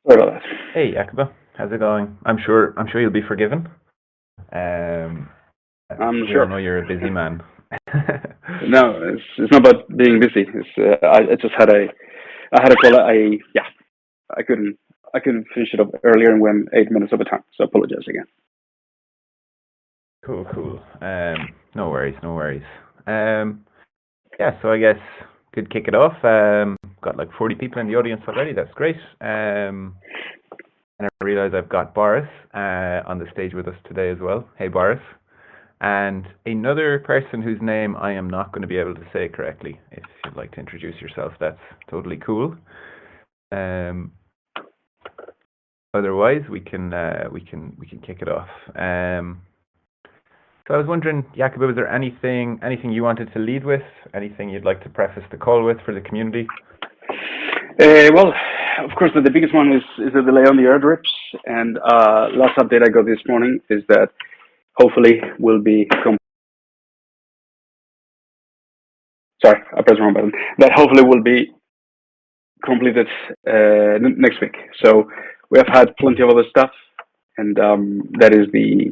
Sorry about that. Hey, Akiba, how's it going? I'm sure you'll be forgiven. Um, I'm we all sure. know you're a busy man. No, it's not about being busy. I just had a call. I couldn't I couldn't finish it up earlier and went 8 minutes over time. So apologize again. Cool, cool. No worries, no worries. Um, yeah, so I guess could kick it off. Got like 40 people in the audience already. That's great. And I realize I've got Boris on the stage with us today as well. Hey, Boris. And another person whose name I am not going to be able to say correctly. If you'd like to introduce yourself, that's totally cool. Otherwise, we can kick it off. So I was wondering, Jakob, was there anything you wanted to lead with? Anything you'd like to preface the call with for the community? Well, of course, the biggest one is the delay on the airdrops. And last update I got this morning is that hopefully will be. Sorry, I pressed the wrong button. That hopefully will be completed next week. So we have had plenty of other stuff, and that is the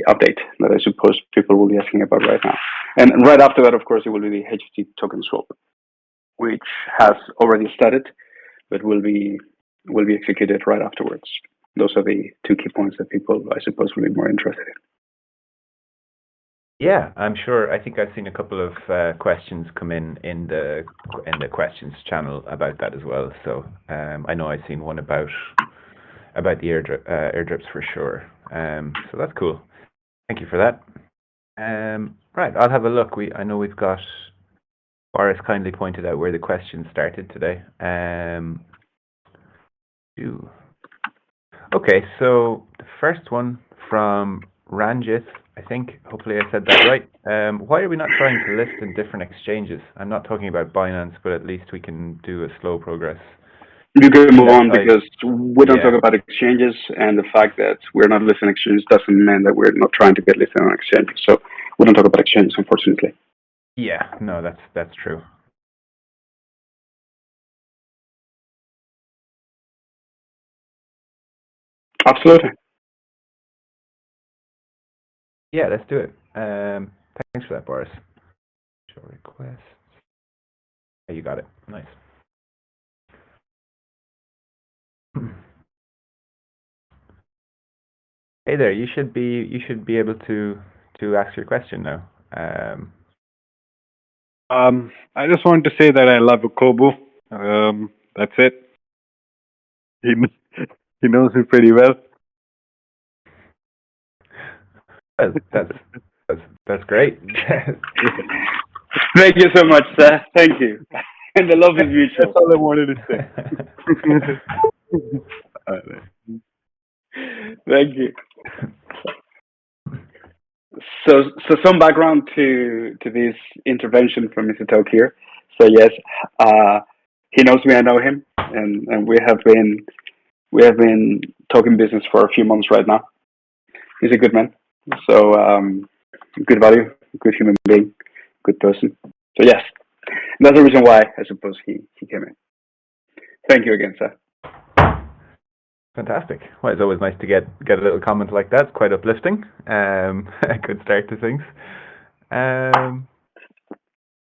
update that I suppose people will be asking about right now. And right after that, of course, it will be the HT token swap, which has already started, but will be executed right afterwards. Those are the two key points that people, I suppose, will be more interested in. Yeah, I'm sure. I think I've seen a couple of questions come in the questions channel about that as well. So I know I've seen one about the airdrops for sure. So that's cool. Thank you for that. Right, I'll have a look. I know we've got Boris kindly pointed out where the questions started today. Okay, so the first one from Ranjit, I think, hopefully I said that right. Why are we not trying to list in different exchanges? I'm not talking about Binance, but at least we can do a slow progress. You can move on because we don't talk about exchanges, and the fact that we're not listed on exchanges doesn't mean that we're not trying to get listed on exchanges. So we don't talk about exchanges, unfortunately. Yeah, no, that's true. Absolutely. Yeah, let's do it. Thanks for that, Boris. Show request. Oh, you got it. Nice. Hey there, you should be able to ask your question now. I just wanted to say that I love Okobo. That's it. He knows me pretty well. That's great. Thank you so much, sir. Thank you. And the love is mutual. That's all I wanted to say. Thank you. So some background to this intervention from Mr. Tok here. So yes, he knows me. I know him, and we have been talking business for a few months right now. He's a good man. So good value, good human being, good person. So yes, that's the reason why I suppose he came in. Thank you again, sir. Fantastic. Well, it's always nice to get a little comment like that. It's quite uplifting. A good start to things.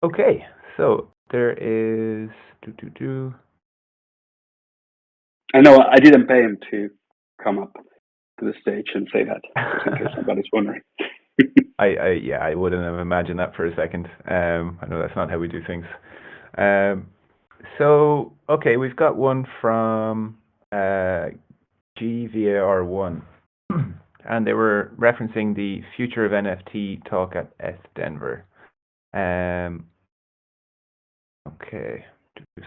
Okay, so there is I know I didn't pay him to come up to the stage and say that, just in case somebody's wondering. I wouldn't have imagined that for a second. I know that's not how we do things. So okay, we've got one from GVAR1, and they were referencing the Future of NFT talk at Denver. Okay,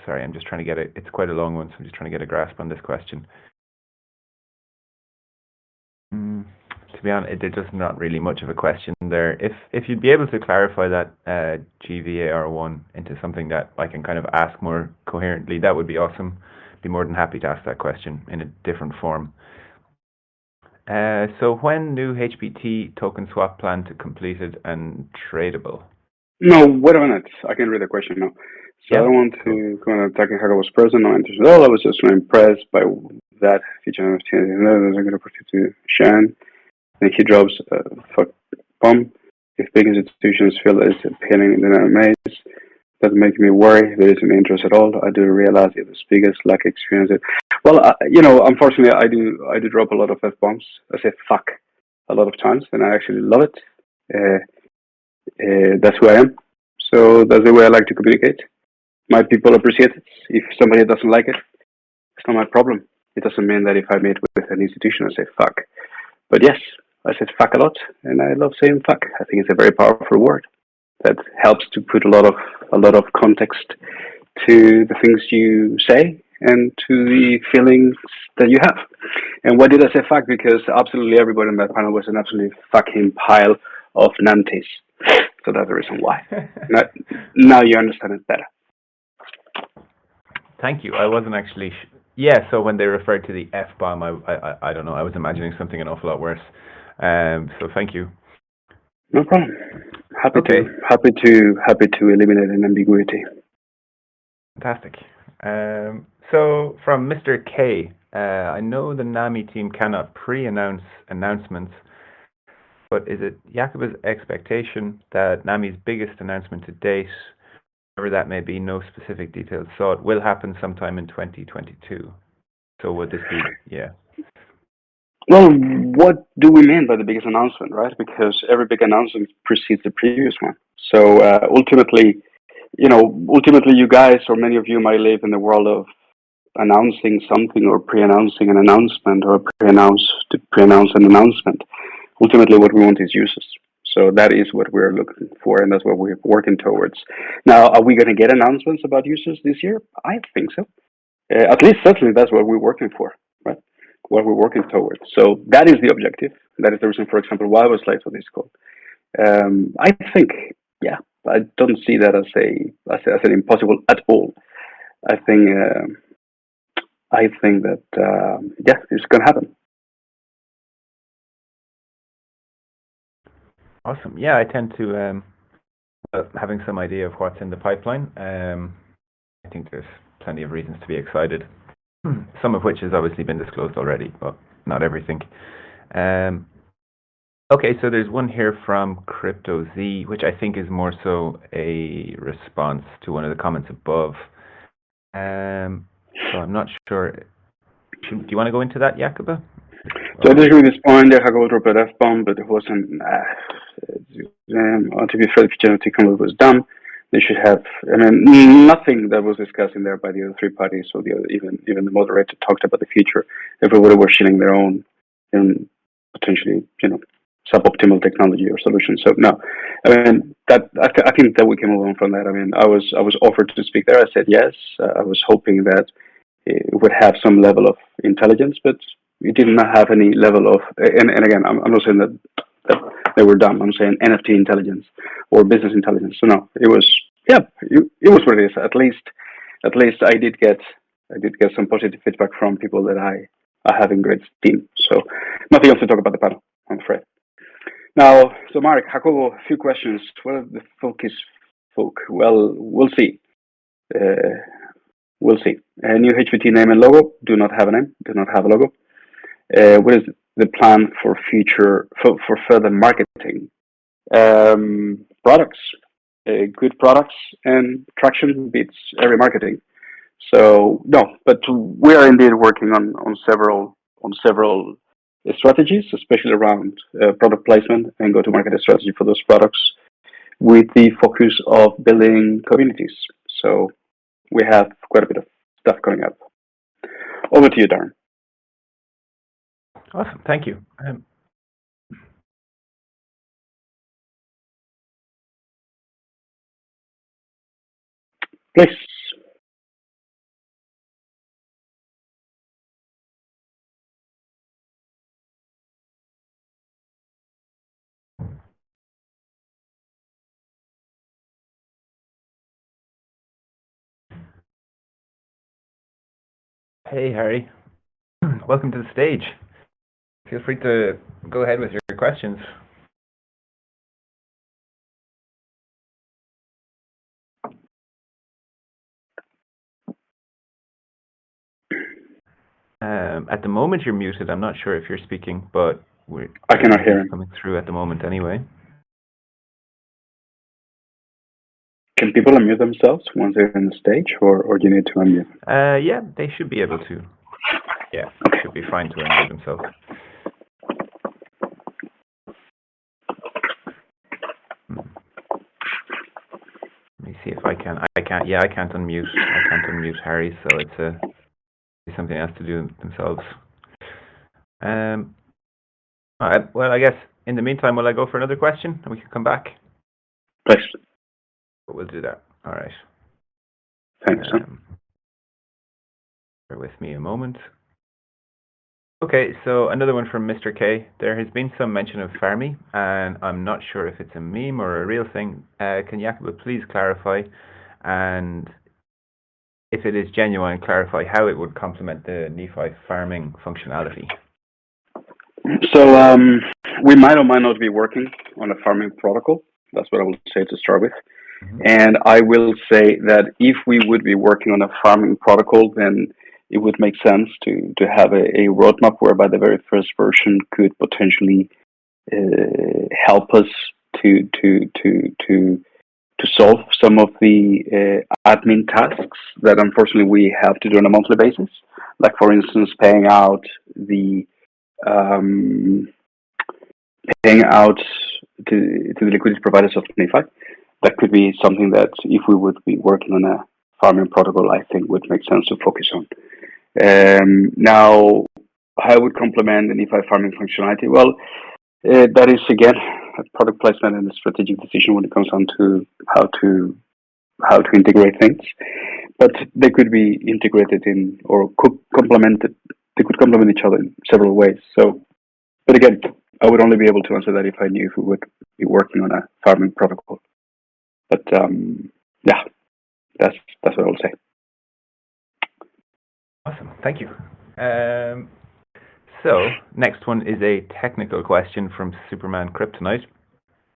sorry, I'm just trying to get it. It's quite a long one, so I'm just trying to get a grasp on this question. To be honest, there's just not really much of a question there. If you'd be able to clarify that GVAR1 into something that I can kind of ask more coherently, that would be awesome. Be more than happy to ask that question in a different form. So when new HPT token swap plan to completed and tradable? No, wait a minute. I can read the question now. So I don't want to go on attacking Jacobo's person or intention at all. I was just impressed by that feature of TNT. And then I'm going to put it to Shan. And he drops a fuck bomb. If big institutions feel it's appealing in the Nahmii, that makes me worry there isn't interest at all. I do realize if the speakers lack experience. Well, unfortunately, I do drop a lot of F bombs. I say fuck a lot of times, and I actually love it. That's who I am. So that's the way I like to communicate. My people appreciate it. If somebody doesn't like it, it's not my problem. It doesn't mean that if I meet with an institution, I say fuck. But yes, I said fuck a lot, and I love saying fuck. I think it's a very powerful word that helps to put a lot of context to the things you say and to the feelings that you have. And why did I say fuck? Because absolutely everybody in that panel was an absolutely fucking pile of nantes. So that's the reason why. Now you understand it better. Thank you. I wasn't actually. Yeah. So when they referred to the F bomb, I don't know. I was imagining something an awful lot worse. So thank you. No problem. Happy to eliminate an ambiguity. Fantastic. So from Mr. K, I know the Nahmii team cannot pre-announce announcements, but is it Jakoba's expectation that Nahmii's biggest announcement to date, whatever that may be, no specific details sought, will happen sometime in 2022? So would this be, yeah. Well, what do we mean by the biggest announcement, right? Because every big announcement precedes the previous one. So ultimately, you guys or many of you might live in the world of announcing something or pre-announcing an announcement or pre-announce an announcement. Ultimately, what we want is users. So that is what we're looking for, and that's what we're working towards. Now, are we going to get announcements about users this year? I think so. At least, certainly, that's what we're working for, right? What we're working towards. So that is the objective. That is the reason, for example, why I was late for this call. I think, yeah, I don't see that as an impossible at all. I think that yeah, it's going to happen. Awesome. Yeah, I tend to having some idea of what's in the pipeline. I think there's plenty of reasons to be excited. Some of which has obviously been disclosed already, but not everything. Okay, so there's one here from CryptoZ, which I think is more so a response to one of the comments above. So I'm not sure. Do you want to go into that, Jakoba? So I disagree with this point. There Jacobo dropped an F-bomb, but it wasn't. To be fair, the genetic convert was dumb. They should have. I mean, nothing that was discussed in there by the other three parties, or the other, even the moderator talked about the future. Everybody was shilling their own, and potentially, suboptimal technology or solution. So no, I mean that. I think that we can move on from that. I mean, I was offered to speak there. I said yes. I was hoping that it would have some level of intelligence, but it did not have any level of. And again, I'm not saying that they were dumb. I'm saying NFT intelligence or business intelligence. So no, it was it was what it is. At least I did get some positive feedback from people that I have in great esteem. So nothing else to talk about the panel, I'm afraid. Now, so Mark, Jacobo, a few questions. What are the focus folk? Well, we'll see. We'll see. A new HVT name and logo. Do not have a name. Do not have a logo. What is the plan for further marketing? Products. Good products and traction beats every marketing. So no, but we are indeed working on several strategies, especially around product placement and go-to-market strategy for those products, with the focus of building communities. So we have quite a bit of stuff coming up. Over to you, Darren. Awesome, thank you. Please. Hey, Harry. Welcome to the stage. Feel free to go ahead with your questions. At the moment, you're muted. I'm not sure if you're speaking, but I cannot hear him. Coming through at the moment anyway. Can people unmute themselves once they're on the stage, or do you need to unmute? Yeah, they should be able to. Yeah, okay. Should be fine to unmute themselves. Let me see if I can. I can't. Yeah, I can't unmute. I can't unmute Harry, so it's something else to do themselves. All right. Well, I guess in the meantime, will I go for another question, and we can come back? Please. But we'll do that. All right. Thanks. Bear with me a moment. Okay, so another one from Mr. K. There has been some mention of Farmy, and I'm not sure if it's a meme or a real thing. Can Jakob please clarify, and if it is genuine, clarify how it would complement the Nephi farming functionality? So we might or might not be working on a farming protocol. That's what I will say to start with. Mm-hmm. And I will say that if we would be working on a farming protocol, then it would make sense to have a roadmap whereby the very first version could potentially help us to solve some of the admin tasks that unfortunately we have to do on a monthly basis. Like, for instance, paying out to the liquidity providers of Nephi. That could be something that, if we would be working on a farming protocol, I think would make sense to focus on. Now, how would complement the Nephi farming functionality? Well, that is again a product placement and a strategic decision when it comes down to how to integrate things. But they could be integrated in or could complemented. They could complement each other in several ways. So, but again, I would only be able to answer that if I knew who would be working on a farming protocol. But yeah, that's what I will say. Awesome, thank you. So next one is a technical question from Superman Kryptonite,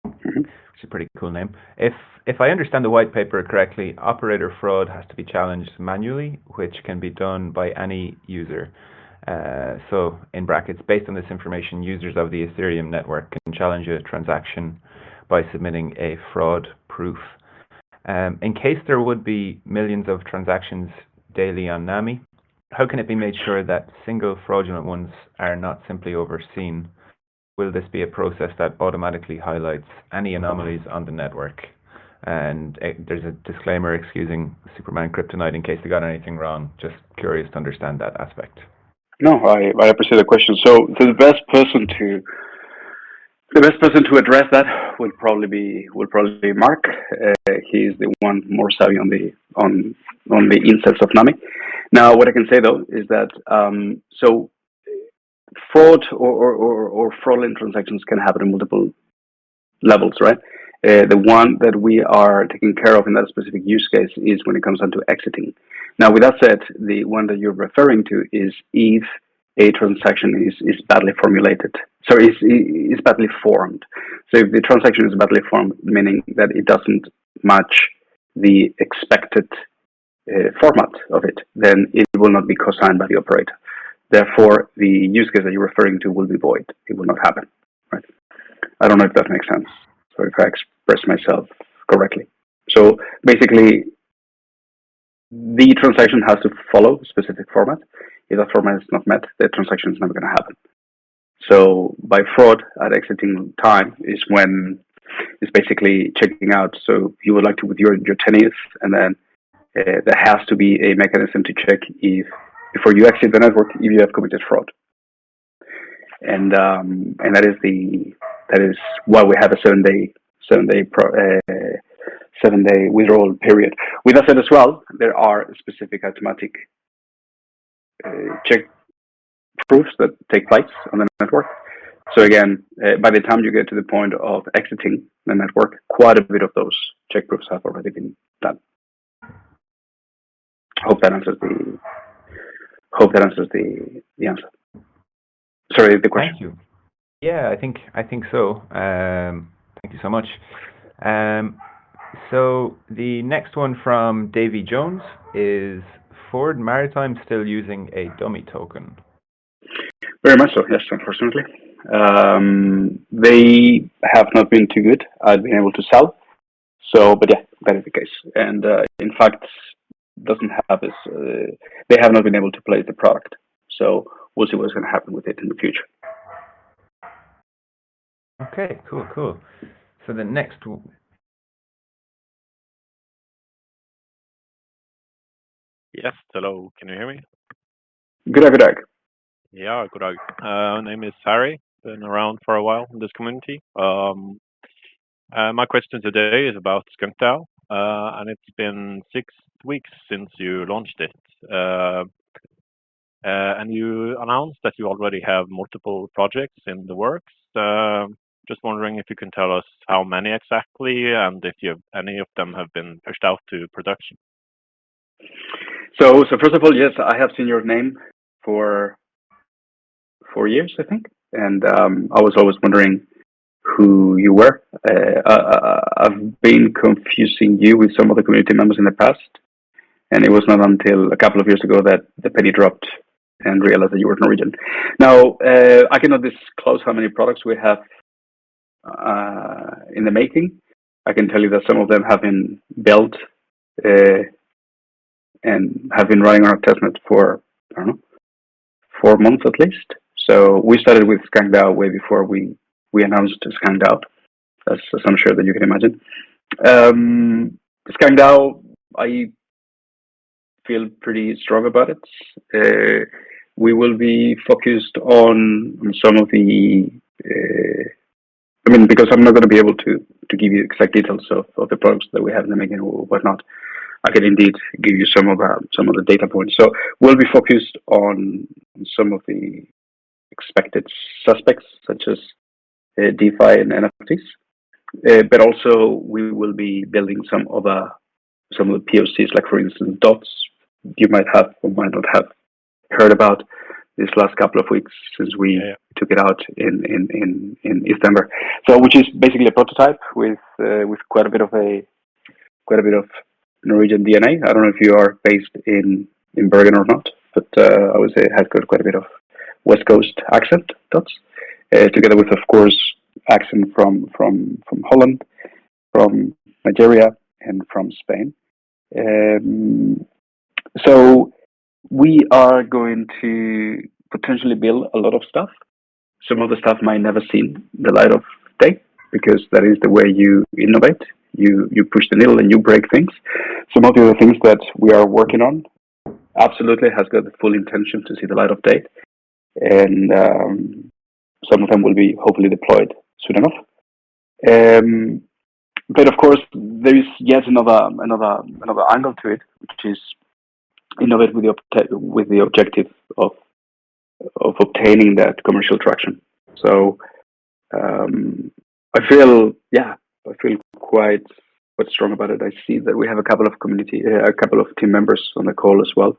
which is a pretty cool name. If I understand the white paper correctly, operator fraud has to be challenged manually, which can be done by any user. So in brackets, based on this information, users of the Ethereum network can challenge a transaction by submitting a fraud proof. In case there would be millions of transactions daily on Nahmii, how can it be made sure that single fraudulent ones are not simply overseen? Will this be a process that automatically highlights any anomalies on the network? And there's a disclaimer excusing Superman Kryptonite in case they got anything wrong. Just curious to understand that aspect. No, I appreciate the question. So the best person to address that will probably be Mark. He is the one more savvy on the insights of Nahmii. Now, what I can say though is that so fraud or fraudulent transactions can happen in multiple levels, right? The one that we are taking care of in that specific use case is when it comes down to exiting. Now, with that said, the one that you're referring to is if a transaction is badly formulated. So is badly formed. So if the transaction is badly formed, meaning that it doesn't match the expected format of it, then it will not be co-signed by the operator. Therefore, the use case that you're referring to will be void. It will not happen. Right? I don't know if that makes sense. So if I express myself correctly. So basically, the transaction has to follow a specific format. If that format is not met, the transaction is never going to happen. So by fraud at exiting time is when it's basically checking out. So you would like to withdraw your 10 ETH, and then there has to be a mechanism to check if before you exit the network if you have committed fraud. And that is why we have a 7-day withdrawal period. With that said as well, there are specific automatic check proofs that take place on the network. So again, by the time you get to the point of exiting the network, quite a bit of those check proofs have already been done. Hope that answers the answer. Sorry, the question. Thank you. Yeah, I think so. Thank you so much. So the next one from Davy Jones is Ford Maritime still using a dummy token? Very much so, yes, unfortunately. They have not been too good at being able to sell. So, but yeah, that is the case. And in fact, doesn't have this. They have not been able to place the product. So we'll see what's going to happen with it in the future. Okay, cool. So the next. Yes, hello. Can you hear me? Good day. Yeah, good day. Name is Harry. Been around for a while in this community. My question today is about SkunkDAO, and it's been 6 weeks since you launched it. And you announced that you already have multiple projects in the works. Just wondering if you can tell us how many exactly, and if any of them have been pushed out to production. So first of all, yes, I have seen your name for 4 years, I think, and I was always wondering who you were. I've been confusing you with some of the community members in the past, and it was not until a couple of years ago that the penny dropped and realized that you were Norwegian. Now, I cannot disclose how many products we have in the making. I can tell you that some of them have been built and have been running on our testnet for, I don't know, 4 months at least. So we started with SkunkDAO way before we announced SkunkDAO, as I'm sure that you can imagine. SkunkDAO, I feel pretty strong about it. We will be focused on some of the. Because I'm not going to be able to give you exact details of the products that we have in the making or whatnot. I can indeed give you some of the data points. So we'll be focused on some of the expected suspects, such as DeFi and NFTs, but also we will be building some of the POCs, like for instance DOTs. You might have or might not have heard about this last couple of weeks since we took it out in December. So, which is basically a prototype with quite a bit of Norwegian DNA. I don't know if you are based in Bergen or not, but I would say it has got quite a bit of West Coast accent, dots, together with, of course, accent from Holland, from Nigeria, and from Spain. So we are going to potentially build a lot of stuff. Some of the stuff might never see the light of day, because that is the way you innovate. You push the needle and you break things. Some of the other things that we are working on absolutely has got the full intention to see the light of day, and some of them will be hopefully deployed soon enough. But of course, there is yet another angle to it, which is innovate with the objective of obtaining that commercial traction. So I feel quite strong about it. I see that we have a couple of team members on the call as well.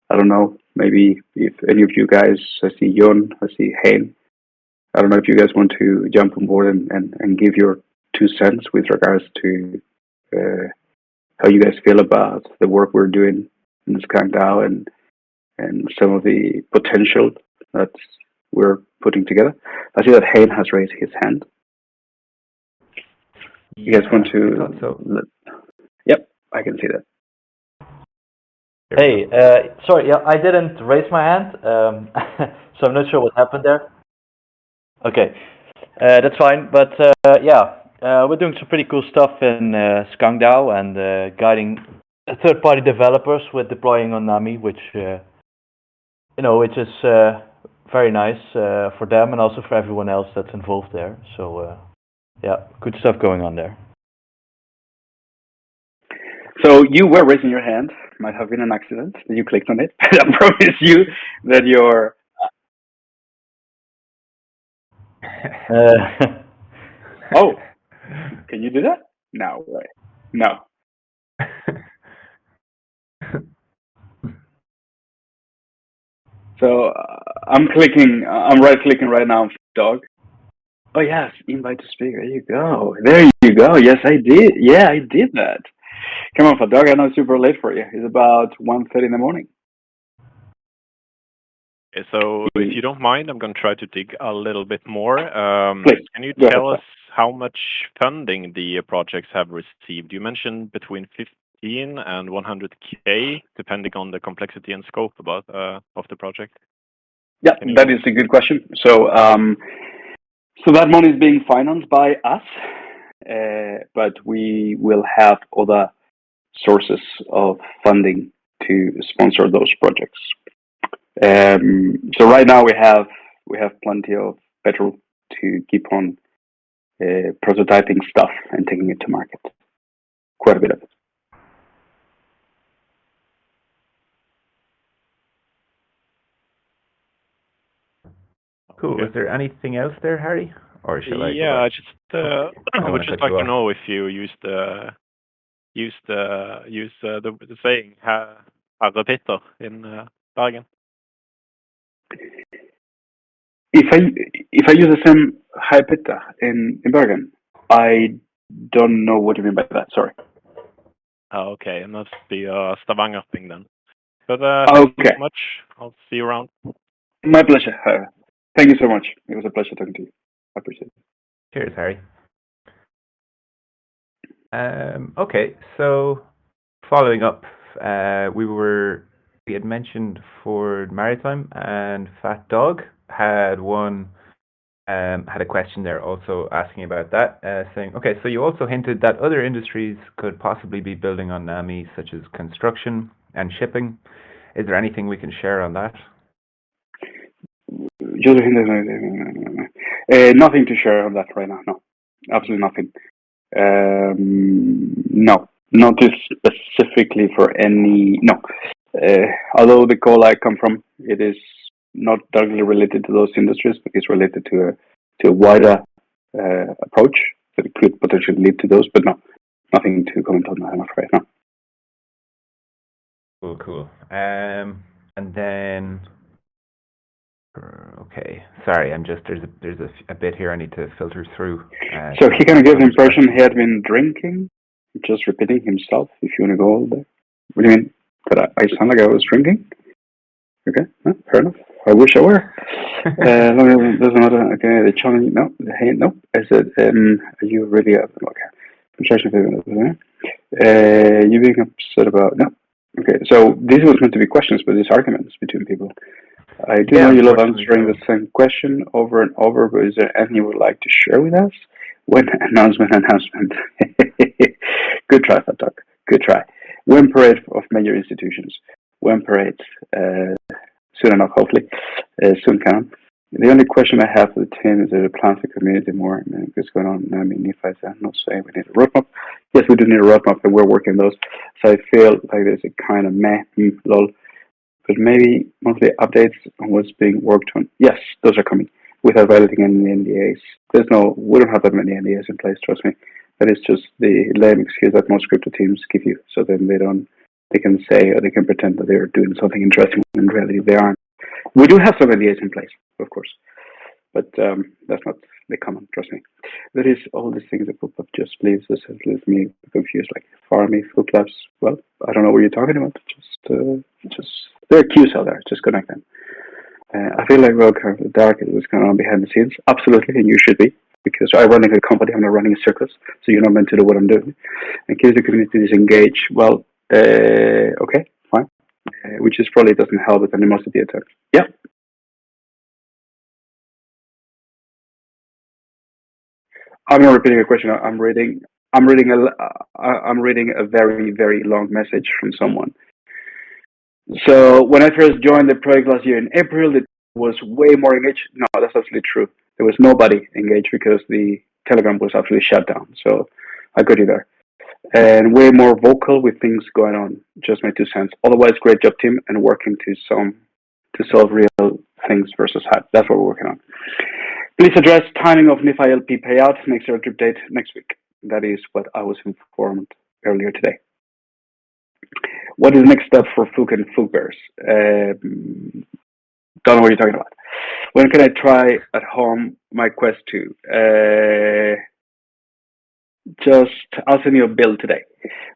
I don't know, maybe if any of you guys, I see Jon, I see Hein. I don't know if you guys want to jump on board and give your 2 cents with regards to how you guys feel about the work we're doing in SkunkDAO and some of the potential that we're putting together. I see that Hein has raised his hand. You guys want to? I thought so. Yep, I can see that. Hey, sorry, I didn't raise my hand, so I'm not sure what happened there. Okay, that's fine, but we're doing some pretty cool stuff in SkunkDAO and guiding third-party developers with deploying on Nahmii, which is very nice for them and also for everyone else that's involved there. So good stuff going on there. So you were raising your hand. Might have been an accident that you clicked on it. But I promise you that you're. Oh, can you do that? No, right? No. So I'm right-clicking right now on dog. Oh yes, invite to speak. There you go. There you go. Yes, I did. Yeah, I did that. Come on, dog. I know it's super late for you. It's about 1:30 in the morning. So if you don't mind, I'm going to try to dig a little bit more. Please, Can you go tell ahead. us how much funding the projects have received? You mentioned between 15 and 100K, depending on the complexity and scope of the project. Yeah, that is a good question. So that money is being financed by us, but we will have other sources of funding to sponsor those projects. So right now we have plenty of petrol to keep on prototyping stuff and taking it to market. Quite a bit of it. Cool. Okay. Was there anything else there, Harry? Or shall I go Yeah, back? I would just like to know if you use the saying Herre Peter in Bergen. If I use the same hypeta in Bergen, I don't know what you mean by that. Sorry. Oh, okay, it must be a Stavanger thing then. But thank you so much. I'll see you around. My pleasure. Thank you so much. It was a pleasure talking to you. I appreciate it. Cheers, Harry. Okay, so following up, we had mentioned for Maritime, and Fat Dog had a question there also asking about that, saying, okay, so you also hinted that other industries could possibly be building on Nahmii, such as construction and shipping. Is there anything we can share on that? Nothing to share on that right now. No, absolutely nothing. No, not specifically for any. No, although the call I come from, it is not directly related to those industries, but it's related to a wider approach that could potentially lead to those. But no, nothing to comment on that, I'm afraid. No. Cool. And then, okay, sorry, there's a bit here I need to filter through. So he kind of gives the impression he had been drinking, just repeating himself. If you want to go over there, what do you mean? That I sound like I was drinking? Okay, fair enough. I wish I were. Doesn't matter. Okay, the challenge. No, hey, no. I said, are you really okay? You being upset about no. Okay, so these was meant to be questions, but these arguments between people. I do know you love answering the same question over and over, but is there anything you would like to share with us? When announcement. Good try, Fat Talk. Good try. When parade of major institutions. When parade, soon enough, hopefully. Soon can. The only question I have for the team is there a plan for community more? What's going on? I mean, if I say, I'm not saying we need a roadmap. Yes, we do need a roadmap, and we're working those. So I feel like there's a kind of lol. But maybe monthly updates on what's being worked on. Yes, those are coming without violating any NDAs. We don't have that many NDAs in place, trust me. That is just the lame excuse that most crypto teams give you. So then they can say or they can pretend that they're doing something interesting when in reality they aren't. We do have some NDAs in place, of course, but that's not the common, trust me. There is all these things that pop up just leaves me confused, like farmy, food labs. Well, I don't know what you're talking about. Just there are queues out there. Just connect them. I feel like we're kind of dark at what's going on behind the scenes. Absolutely, and you should be, because I'm running a company. I'm not running a circus, so you're not meant to do what I'm doing. In case the community is engaged, well, okay, fine. Which is probably doesn't help with animosity at times. Yeah. I'm not repeating a question. I'm reading a very, very long message from someone. So when I first joined the project last year in April, it was way more engaged. No, that's absolutely true. There was nobody engaged because the Telegram was actually shut down. So I got you there. And way more vocal with things going on. Just my 2 cents. Otherwise, great job, team, and working to solve real things versus hype. That's what we're working on. Please address timing of Nahmii LP payout. Next airdrop date next week. That is what I was informed earlier today. What is the next step for Fook and Fook Bears? Don't know what you're talking about. When can I try at home my Quest 2? I'll send you a bill today.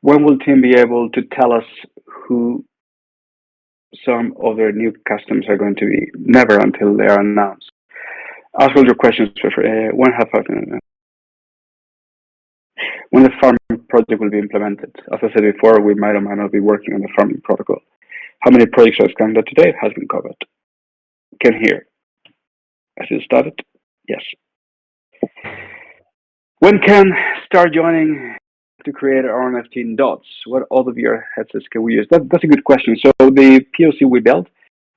When will Tim be able to tell us who some other new customs are going to be? Never until they are announced. Ask all your questions. When the farming project will be implemented? As I said before, we might or might not be working on the farming protocol. How many projects are Skangda today? Has been covered. Can hear. Has it started? Yes. When can start joining to create our NFT in dots? What other VR headsets can we use? That's a good question. So the POC we built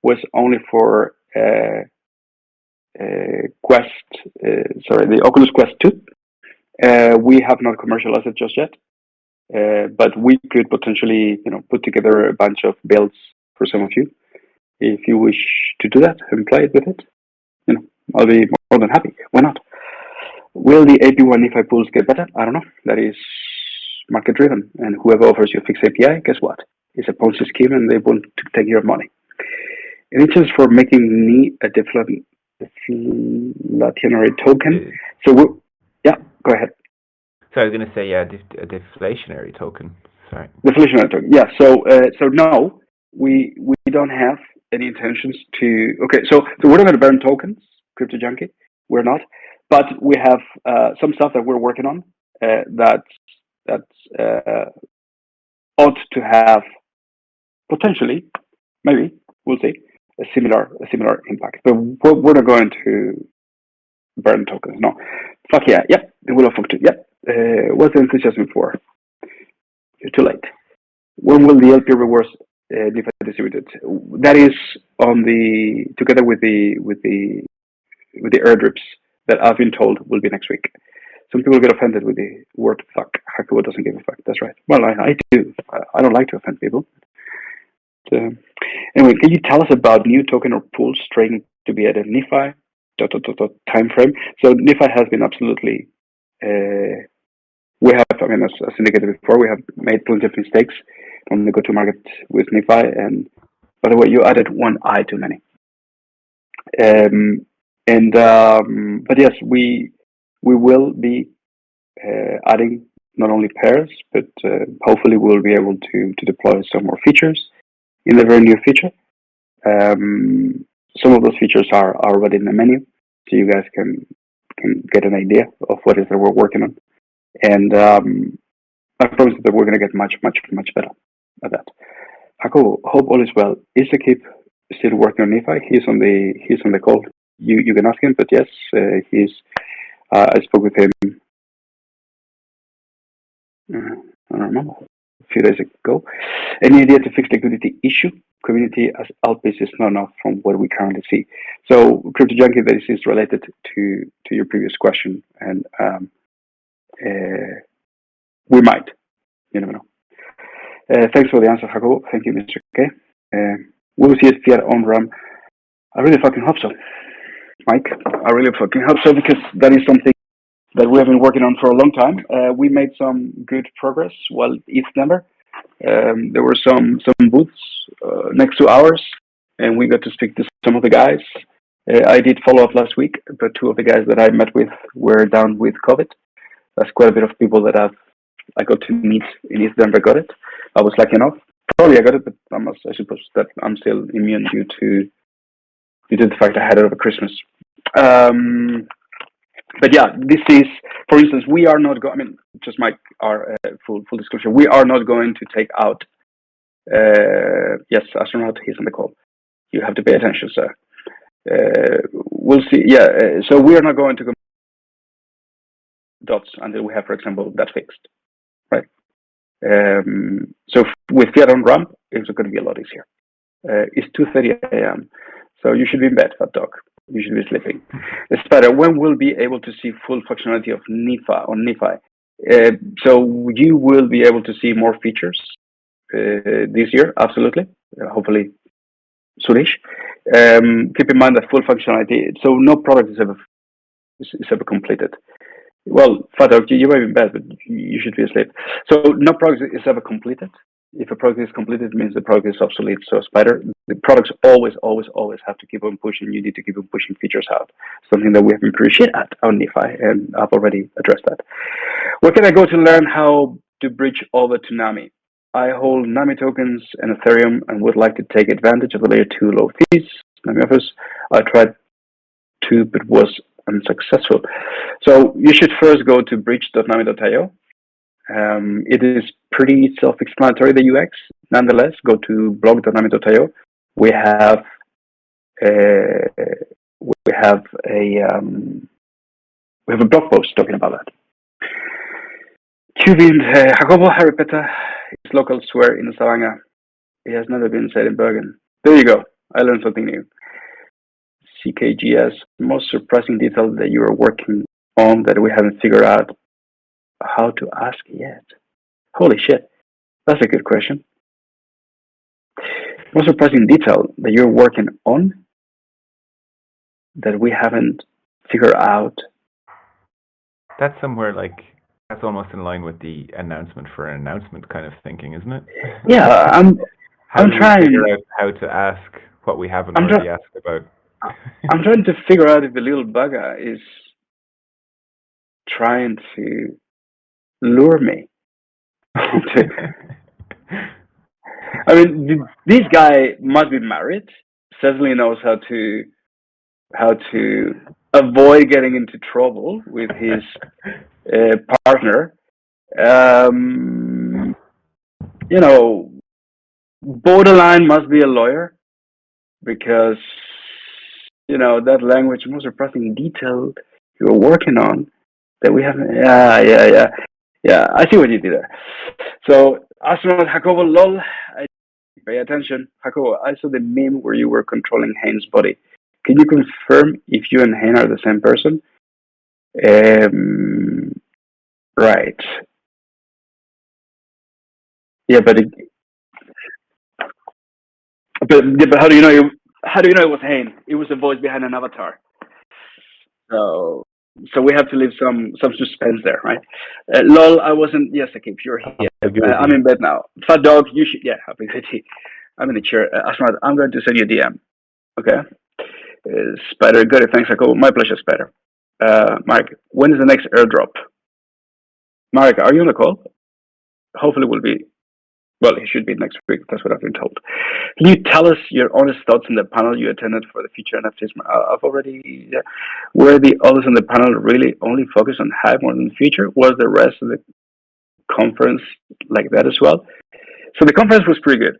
was only for the Oculus Quest 2. We have not commercialized it just yet, but we could potentially, put together a bunch of builds for some of you. If you wish to do that and play it with it, I'll be more than happy. Why not? Will the AP1 Nahmii pools get better? I don't know. That is market driven, and whoever offers you a fixed API, guess what? It's a Ponzi scheme, and they want to take your money. Any chance for making Nahmii a deflationary token? So, yeah, go ahead. So I was going to say, a deflationary token. Sorry. Deflationary token. Yeah. So no, we don't have any intentions to. Okay. So we're not going to burn tokens, Crypto Junkie. We're not, but we have some stuff that we're working on that's ought to have potentially, maybe we'll see, a similar impact. But we're not going to burn tokens. No. Fuck yeah. Yep. It will have fuck too. Yep. What's the enthusiasm for? You're too late. When will the LP rewards be distributed? That is on together with the airdrops that I've been told will be next week. Some people get offended with the word fuck. Hakuo doesn't give a fuck. That's right. Well, I do. I don't like to offend people. But, anyway, can you tell us about new token or pools trading to be added Nahmii? Time frame. So Nahmii has been absolutely. We have, as indicated before, we have made plenty of mistakes on the go-to-market with Nahmii. And by the way, you added one I too many. But yes, we will be adding not only pairs, but hopefully we'll be able to deploy some more features in the very near future. Some of those features are already in the menu, so you guys can get an idea of what it is that we're working on. And I promise that we're going to get much better at that. Hakuo, hope all is well. Is the keep still working on Nahmii? He's on the call. You can ask him, but yes, he's. I spoke with him. I don't remember, a few days ago. Any idea to fix the liquidity issue? Community as LPs is not enough from what we currently see. So, Crypto Junkie, this is related to your previous question, and we might. You never know. Thanks for the answer, Hakuo. Thank you, Mr. K. Will we see it via on RAM? I really fucking hope so, Mike. I really fucking hope so, because that is something that we have been working on for a long time. We made some good progress while ETH member. There were some booths next to ours, and we got to speak to some of the guys. I did follow up last week, but two of the guys that I met with were down with COVID. That's quite a bit of people that I got to meet in East Denver got it. I was lucky enough. Probably I got it, but I suppose that I'm still immune due to the fact I had it over Christmas. But yeah, this is, for instance, we are not going. Just our full disclosure. We are not going to take out. Yes, astronaut, he's on the call. You have to pay attention, sir. We'll see. Yeah, so we are not going to go dots until we have, for example, that fixed, right? So with Fiat on ramp, it's going to be a lot easier. It's 2:30 a.m., so you should be in bed, fat dog. You should be sleeping. It's better. When we'll be able to see full functionality of Nahmii? So you will be able to see more features this year, absolutely. Hopefully soonish. Keep in mind that full functionality. So no product is ever completed. Well, fat dog, you might be in bed, but you should be asleep. So no product is ever completed. If a product is completed, it means the product is obsolete. So Spider, the products always have to keep on pushing. You need to keep on pushing features out. Something that we have been pretty shit at on Nahmii, and I've already addressed that. Where can I go to learn how to bridge over to Nahmii? I hold Nahmii tokens and Ethereum and would like to take advantage of the layer 2 low fees. Nahmii offers. I tried to, but was unsuccessful. So you should first go to bridge.nahmii.io. It is pretty self-explanatory, the UX. Nonetheless, go to blog.nahmii.io. We have a blog post talking about that. Kuvin Jacobo Haripeta is local swear in Stavanger. It has never been said in Bergen. There you go. I learned something new. CKGS, most surprising detail that you are working on that we haven't figured out how to ask yet. Holy shit. That's a good question. Most surprising detail that you're working on that we haven't figured out. That's somewhere like, that's almost in line with the announcement for an announcement kind of thinking, isn't it? Yeah, I'm trying. Figure out how to ask what we haven't already asked about. I'm trying to figure out if the little bugger is trying to lure me. I mean, this guy must be married. Certainly knows how to avoid getting into trouble with his partner. You know, borderline must be a lawyer because you know that language, most surprising detail you're working on that we haven't. Yeah. I see what you did there. So, astronaut Jacobo lol. Pay attention, Jacobo. I saw the meme where you were controlling Hane's body. Can you confirm if you and Hane are the same person? Right. Yeah, but how do you know it was Hane? It was a voice behind an avatar. So we have to leave some suspense there, right? Lol, I wasn't. Yes, Akib, you're here. I'm in bed now. Fat dog, you should. Yeah, happy city. I'm in the chair. Astronaut, I'm going to send you a DM. Okay. Spider, good. Thanks, Jacobo. My pleasure, Spider. Mark, when is the next airdrop? Mark, are you on the call? Hopefully, we'll be. Well, he should be next week. That's what I've been told. Can you tell us your honest thoughts on the panel you attended for the future NFTs? I've already. Yeah. Were the others on the panel really only focused on Hive more than the future? Was the rest of the conference like that as well? So the conference was pretty good.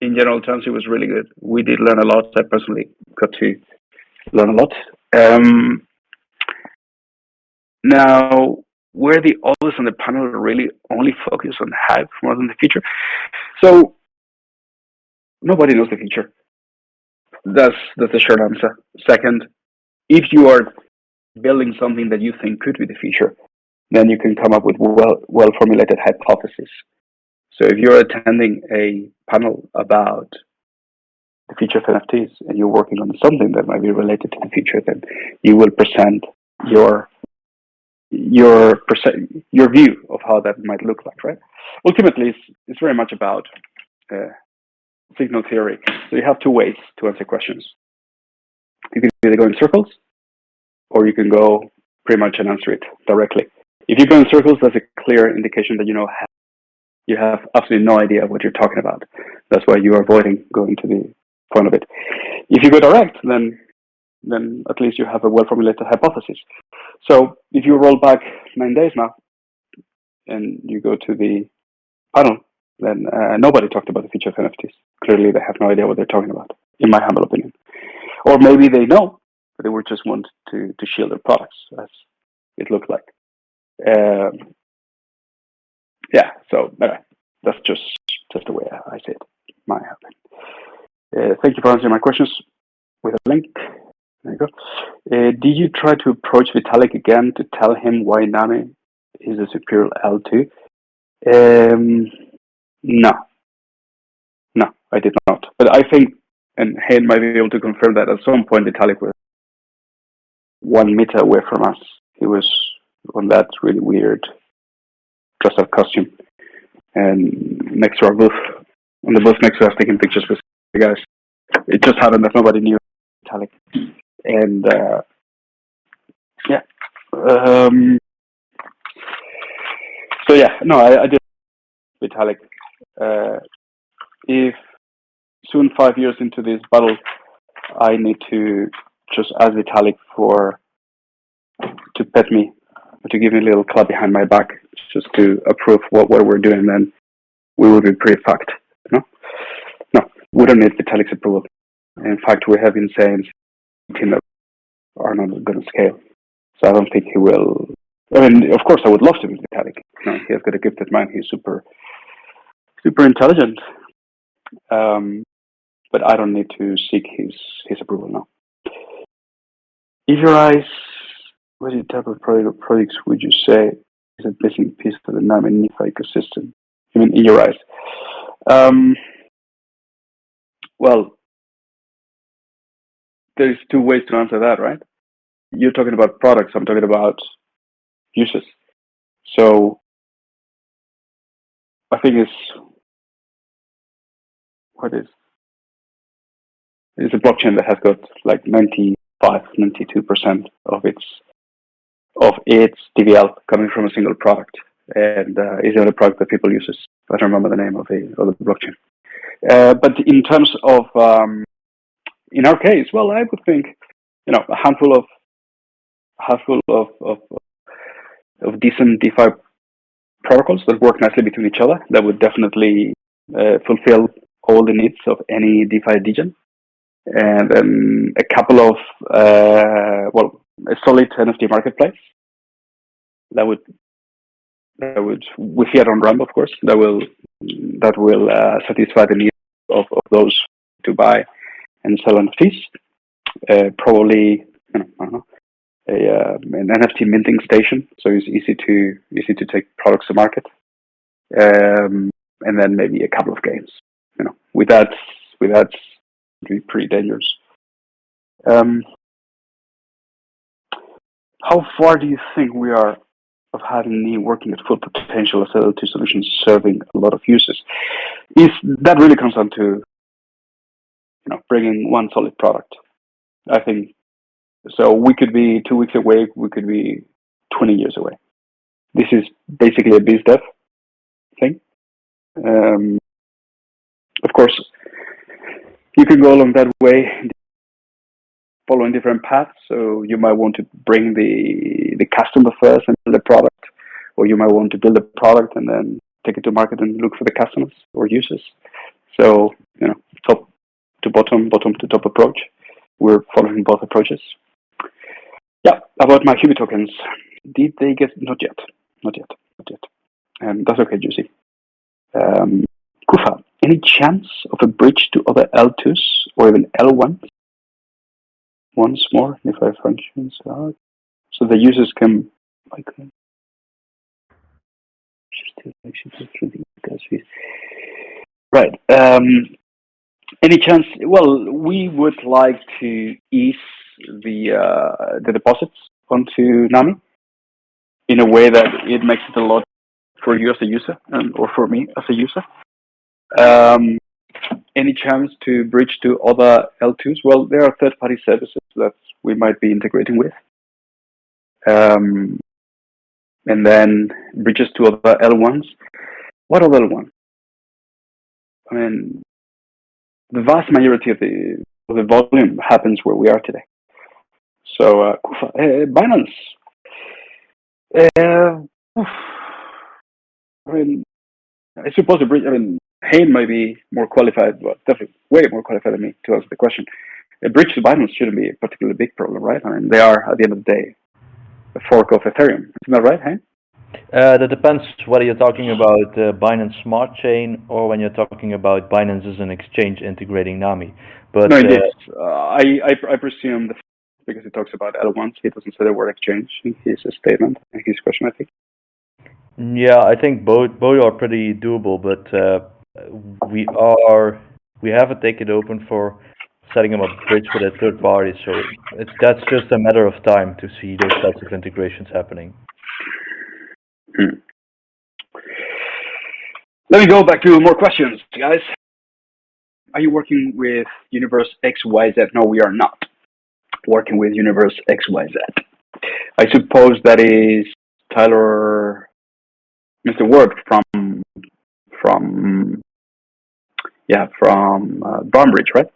In general terms, it was really good. We did learn a lot. I personally got to learn a lot. Now, were the others on the panel really only focused on Hive more than the future? So nobody knows the future. That's the short answer. Second, if you are building something that you think could be the future, then you can come up with well formulated hypotheses. So if you're attending a panel about the future of NFTs and you're working on something that might be related to the future, then you will present your view of how that might look like, right? Ultimately, it's very much about signal theory. So you have two ways to answer questions. You can either go in circles, or you can go pretty much and answer it directly. If you go in circles, that's a clear indication that you have absolutely no idea what you're talking about. That's why you are avoiding going to the point of it. If you go direct, then at least you have a well-formulated hypothesis. So if you roll back 9 days now, and you go to the panel, then nobody talked about the future of NFTs. Clearly, they have no idea what they're talking about, in my humble opinion. Or maybe they know, but they were just want to shield their products, as it looked like. Yeah, so that's just the way I see it, my opinion. Thank you for answering my questions with a link. There you go. Did you try to approach Vitalik again to tell him why Nahmii is a superior L2? No, I did not. But I think, and Hayden might be able to confirm that at some point Vitalik was 1 meter away from us. He was on that really weird dress-up costume, and next to our booth, on the booth next to us, taking pictures with the guys. It just happened that nobody knew Vitalik, and yeah. So yeah, no, I did Vitalik. If soon 5 years into this battle, I need to just ask Vitalik to pet me, to give me a little clap behind my back, just to approve what we're doing, then we will be pretty fucked. No, we don't need Vitalik's approval. In fact, we have been saying that are not going to scale. So I don't think he will. I mean, of course, I would love to meet Vitalik. He has got a gifted mind. He's super intelligent. But I don't need to seek his approval now. If your eyes, what type of products would you say is a missing piece of the Nahmii ecosystem? I mean, in your eyes. Well, there's two ways to answer that, right? You're talking about products. I'm talking about uses. So I think it's a blockchain that has got like 92% of its TVL coming from a single product, and is the only product that people use. I don't remember the name of the blockchain. But in terms of in our case, well, I would think a handful of decent DeFi protocols that work nicely between each other that would definitely fulfill all the needs of any DeFi degen, and then a couple of a solid NFT marketplace that would with fiat on ramp, of course, that will satisfy the needs of those to buy and sell NFTs. Probably I don't know, an NFT minting station, so it's easy to take products to market, and then maybe a couple of games. With that, it'd be pretty dangerous. How far do you think we are of having Nahmii working at full potential as L2 solutions serving a lot of users? That really comes down to bringing one solid product. I think so. We could be 2 weeks away. We could be 20 years away. This is basically a biz dev thing. Of course, you can go along that way, following different paths. So you might want to bring the customer first and build the product, or you might want to build a product and then take it to market and look for the customers or users. So top to bottom to top approach. We're following both approaches. Yeah, about my Hubi tokens. Did they get? Not yet. And that's okay, Juicy. Kufa, any chance of a bridge to other L2s or even L1s? Once more, if I functions out, so the users can right. Any chance? Well, we would like to ease the deposits onto Nahmii in a way that it makes it a lot for you as a user or for me as a user. Any chance to bridge to other L2s? Well, there are third-party services that we might be integrating with, and then bridges to other L1s. What other L1? I mean, the vast majority of the volume happens where we are today. So, Binance. I mean, I suppose Hein might be more qualified, but definitely way more qualified than me to answer the question. A bridge to Binance shouldn't be a particularly big problem, right? I mean, they are, at the end of the day, a fork of Ethereum. Isn't that right, Hein? That depends whether you're talking about Binance Smart Chain or when you're talking about Binance as an exchange integrating Nahmii. But no, indeed. I presume because he talks about L1s, he doesn't say the word exchange in his statement, in his question, I think. Yeah, I think both are pretty doable, but we have a ticket open for setting up a bridge with a third party, so that's just a matter of time to see those types of integrations happening. Let me go back to more questions, guys. Are you working with Universe XYZ? No, we are not working with Universe XYZ. I suppose that is Tyler, Mr. Word from from Brombridge, right?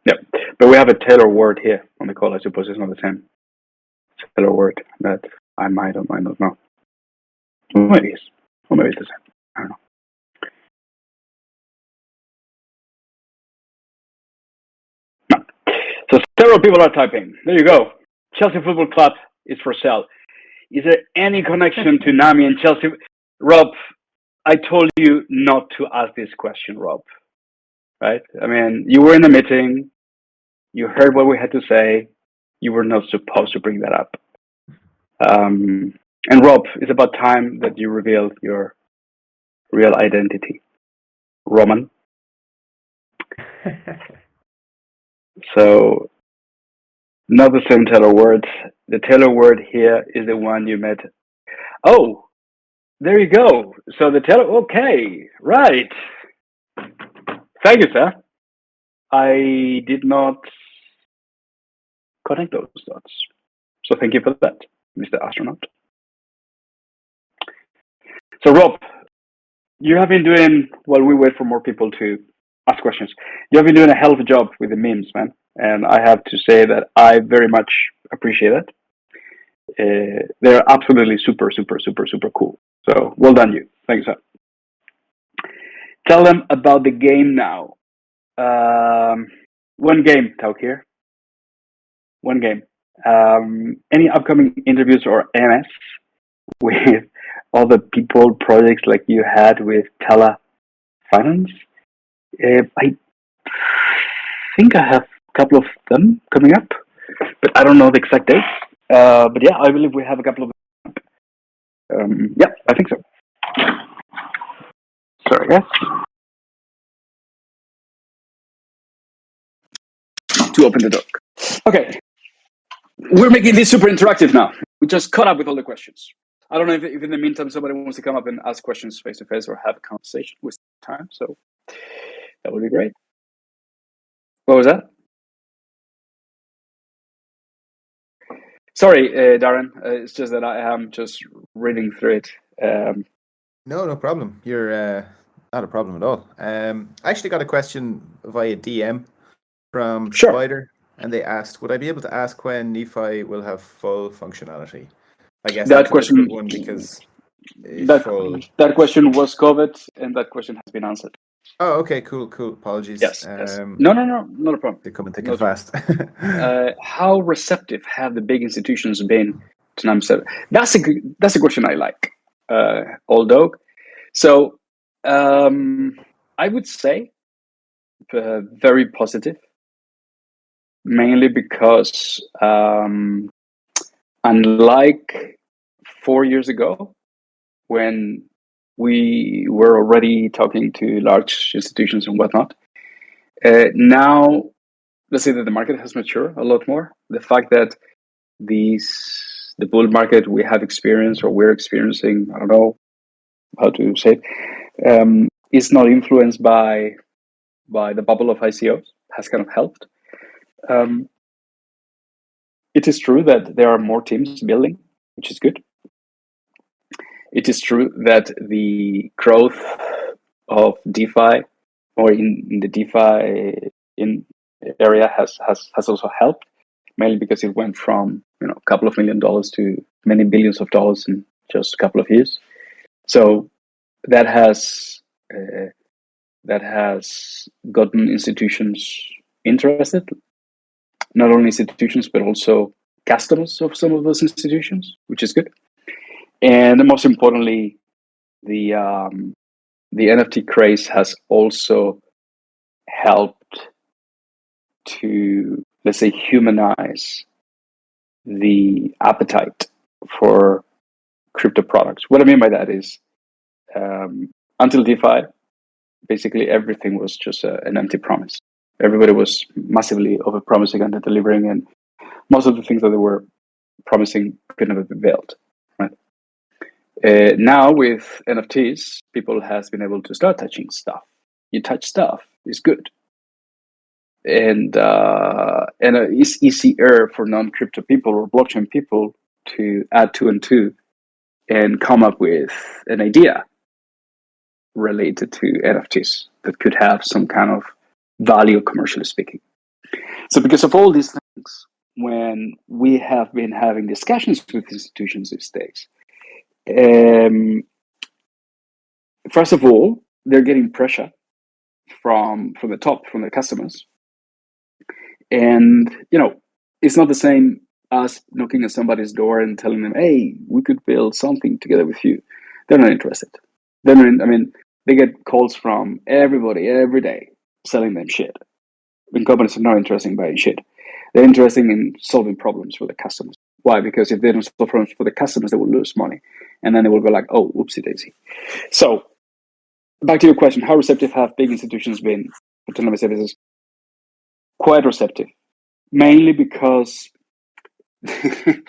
Yeah, but we have a Taylor word here on the call. I suppose it's not the same Taylor word that I might or might not know. Or maybe it's the same. I don't know. No. So several people are typing. There you go. Chelsea Football Club is for sale. Is there any connection to Nahmii and Chelsea? Rob, I told you not to ask this question, Rob. Right? I mean, you were in the meeting. You heard what we had to say. You were not supposed to bring that up. And Rob, it's about time that you reveal your real identity. Roman. So, not the same Taylor word. The Taylor word here is the one you met. Oh, there you go. So the Taylor, okay, right. Thank you, sir. I did not connect those dots. So thank you for that, Mr. Astronaut. So Rob, you have been doing, while we wait for more people to ask questions, you have been doing a hell of a job with the memes, man. And I have to say that I very much appreciate it. They're absolutely super, super, super, super cool. So well done, you. Thanks, sir. Tell them about the game now. One game, Taukir. One game. Any upcoming interviews or MS with other people, projects like you had with Tela Finance? I think I have a couple of them coming up, but I don't know the exact dates. But yeah, I believe we have a couple of them. Yeah, I think so. Sorry, guys. To open the door. Okay. We're making this super interactive now. We just caught up with all the questions. I don't know if in the meantime somebody wants to come up and ask questions face to face or have a conversation with time. So that would be great. What was that? Sorry, Darren. It's just that I am just reading through it. No problem. You're not a problem at all. I actually got a question via DM from Spider, and they asked, would I be able to ask when Nephi will have full functionality? I guess that that's question, a difficult one because that question was covered, and that question has been answered. Oh, okay, cool. Apologies. Yes. No, not a problem. They come and think it fast. How receptive have the big institutions been to Nahmii? That's a question I like. Old dog. So I would say very positive, mainly because unlike 4 years ago, when we were already talking to large institutions and whatnot, now let's say that the market has matured a lot more. The fact that the bull market we have experienced or we're experiencing, I don't know how to say it, is not influenced by the bubble of ICOs, has kind of helped. It is true that there are more teams building, which is good. It is true that the growth of DeFi or in the DeFi area has also helped, mainly because it went from a couple of $1 million to many billions of dollars in just a couple of years. So that has gotten institutions interested. Not only institutions, but also customers of some of those institutions, which is good. And most importantly, the NFT craze has also helped to, let's say, humanize the appetite for crypto products. What I mean by that is, until DeFi, basically everything was just an empty promise. Everybody was massively over-promising and delivering, and most of the things that they were promising could never be built. Right? Now with NFTs, people has been able to start touching stuff. You touch stuff, it's good, and it's easier for non-crypto people or blockchain people to add 2 and 2 and come up with an idea related to NFTs that could have some kind of value, commercially speaking. So because of all these things, when we have been having discussions with institutions these days, first of all, they're getting pressure from the top, from the customers. And, it's not the same as knocking at somebody's door and telling them, hey, we could build something together with you. They're not interested. They get calls from everybody every day selling them shit. And companies are not interested in buying shit. They're interested in solving problems for the customers. Why? Because if they don't solve problems for the customers, they will lose money. And then they will go like, oh, whoopsie daisy. So back to your question, how receptive have big institutions been for autonomous services? Quite receptive. Mainly because I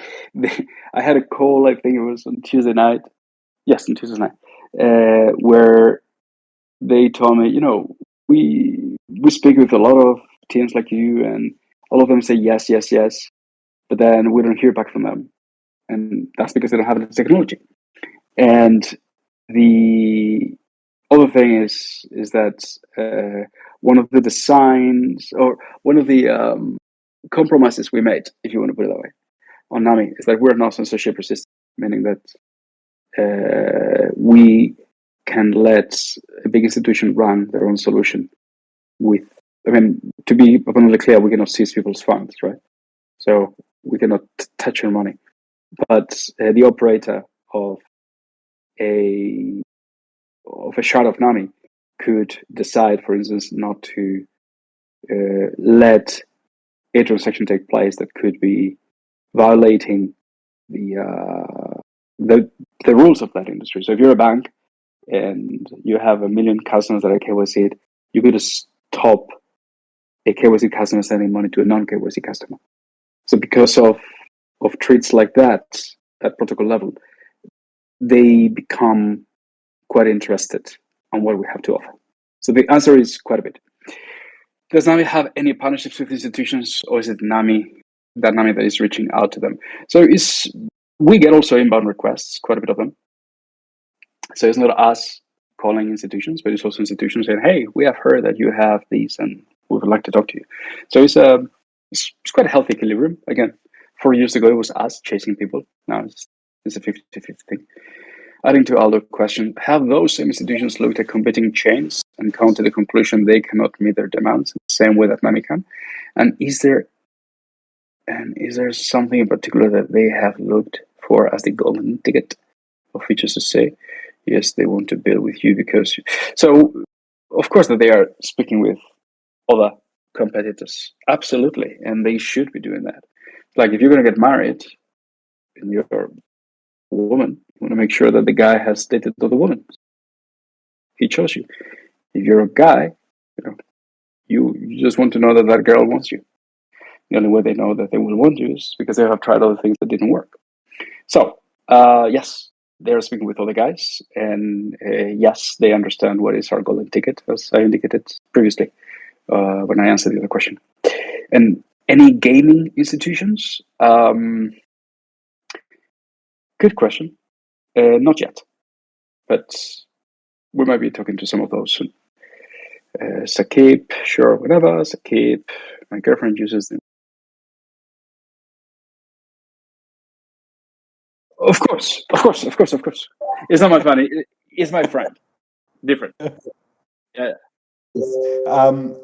had a call, I think it was on Tuesday night. Yes, on Tuesday night, where they told me, we speak with a lot of teams like you, and all of them say yes, yes, yes, but then we don't hear back from them, and that's because they don't have the technology. And the other thing is that one of the designs, or one of the compromises we made, if you want to put it that way, on Nahmii, is that we're not censorship resistant, meaning that we can let a big institution run their own solution with, to be abundantly clear, we cannot seize people's funds, right? So we cannot touch your money. But the operator of a shard of Nahmii could decide, for instance, not to let a transaction take place that could be violating the rules of that industry. So if you're a bank and you have 1 million customers that are KYC'd, you could stop a KYC customer sending money to a non-KYC customer. So because of treats like that, at protocol level, they become quite interested on what we have to offer. So the answer is quite a bit. Does Nahmii have any partnerships with institutions, or is it Nahmii that is reaching out to them? So we get also inbound requests, quite a bit of them. So it's not us calling institutions, but it's also institutions saying, hey, we have heard that you have these and we would like to talk to you. So it's quite a healthy equilibrium. Again, 4 years ago, it was us chasing people. Now it's a 50-50 thing. Adding to Aldo's question, have those same institutions looked at competing chains and come to the conclusion they cannot meet their demands in the same way that Nahmii can? And is there something in particular that they have looked for as the golden ticket of features to say, yes, they want to build with you because... So, of course that they are speaking with other competitors. Absolutely. And they should be doing that. Like if you're going to get married and you're a woman, you want to make sure that the guy has dated other women. He chose you. If you're a guy, you just want to know that that girl wants you. The only way they know that they will want you is because they have tried other things that didn't work. So, yes, they're speaking with other guys, and yes, they understand what is our golden ticket, as I indicated previously when I answered the other question. And any gaming institutions? Good question. Not yet, but we might be talking to some of those soon. Sakib, sure, whatever. Sakib, my girlfriend uses them. Of course. It's not my friend. It's my friend. Different. Yeah.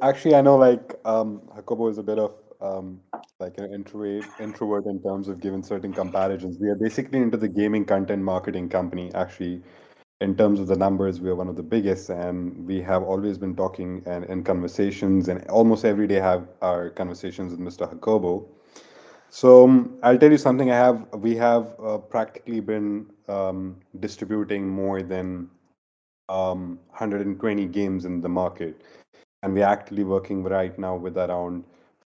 Actually, I know Jacobo is a bit of like an introvert in terms of giving certain comparisons. We are basically into the gaming content marketing company. Actually, in terms of the numbers, we are one of the biggest, and we have always been talking and in conversations, and almost every day have our conversations with Mr. Jacobo. So I'll tell you something. We have practically been distributing more than 120 games in the market, and we're actively working right now with around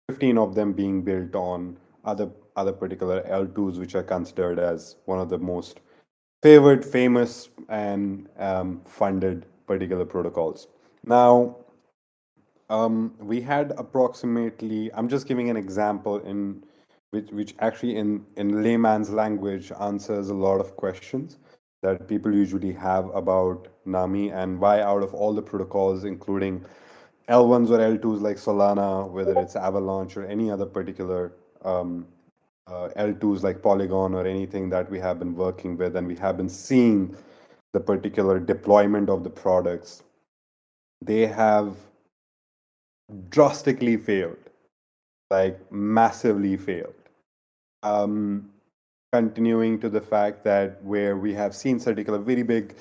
15 of them being built on other particular L2s, which are considered as one of the most favored, famous, and funded particular protocols. Now, we had approximately, I'm just giving an example in which actually in layman's language answers a lot of questions. that people usually have about Nahmii, and why out of all the protocols, including L1s or L2s like Solana, whether it's Avalanche or any other particular um, L2s like Polygon or anything that we have been working with, and we have been seeing the particular deployment of the products, they have drastically failed, like massively failed. Um, Continuing to the fact that where we have seen particular very big,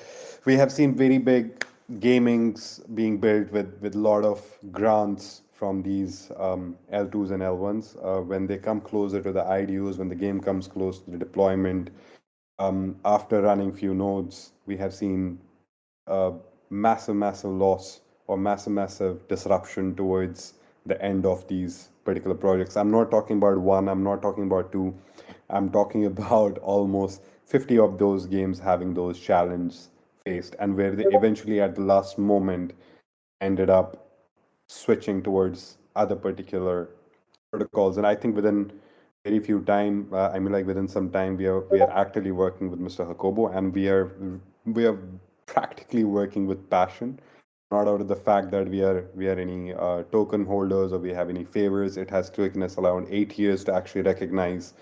we have seen very big gamings being built with a lot of grants from these L2s and L1s. When they come closer to the IDUs, when the game comes close to the deployment, after running few nodes, we have seen massive loss or massive disruption towards the end of these particular projects. I'm not talking about one, I'm not talking about two, I'm talking about almost 50 of those games having those challenges faced, and where they eventually at the last moment ended up switching towards other particular protocols. And I think within very few time, like within some time, we are actively working with Mr. Jacobo, and we are practically working with passion, not out of the fact that we are any token holders or we have any favors. It has taken us around 8 years to actually recognize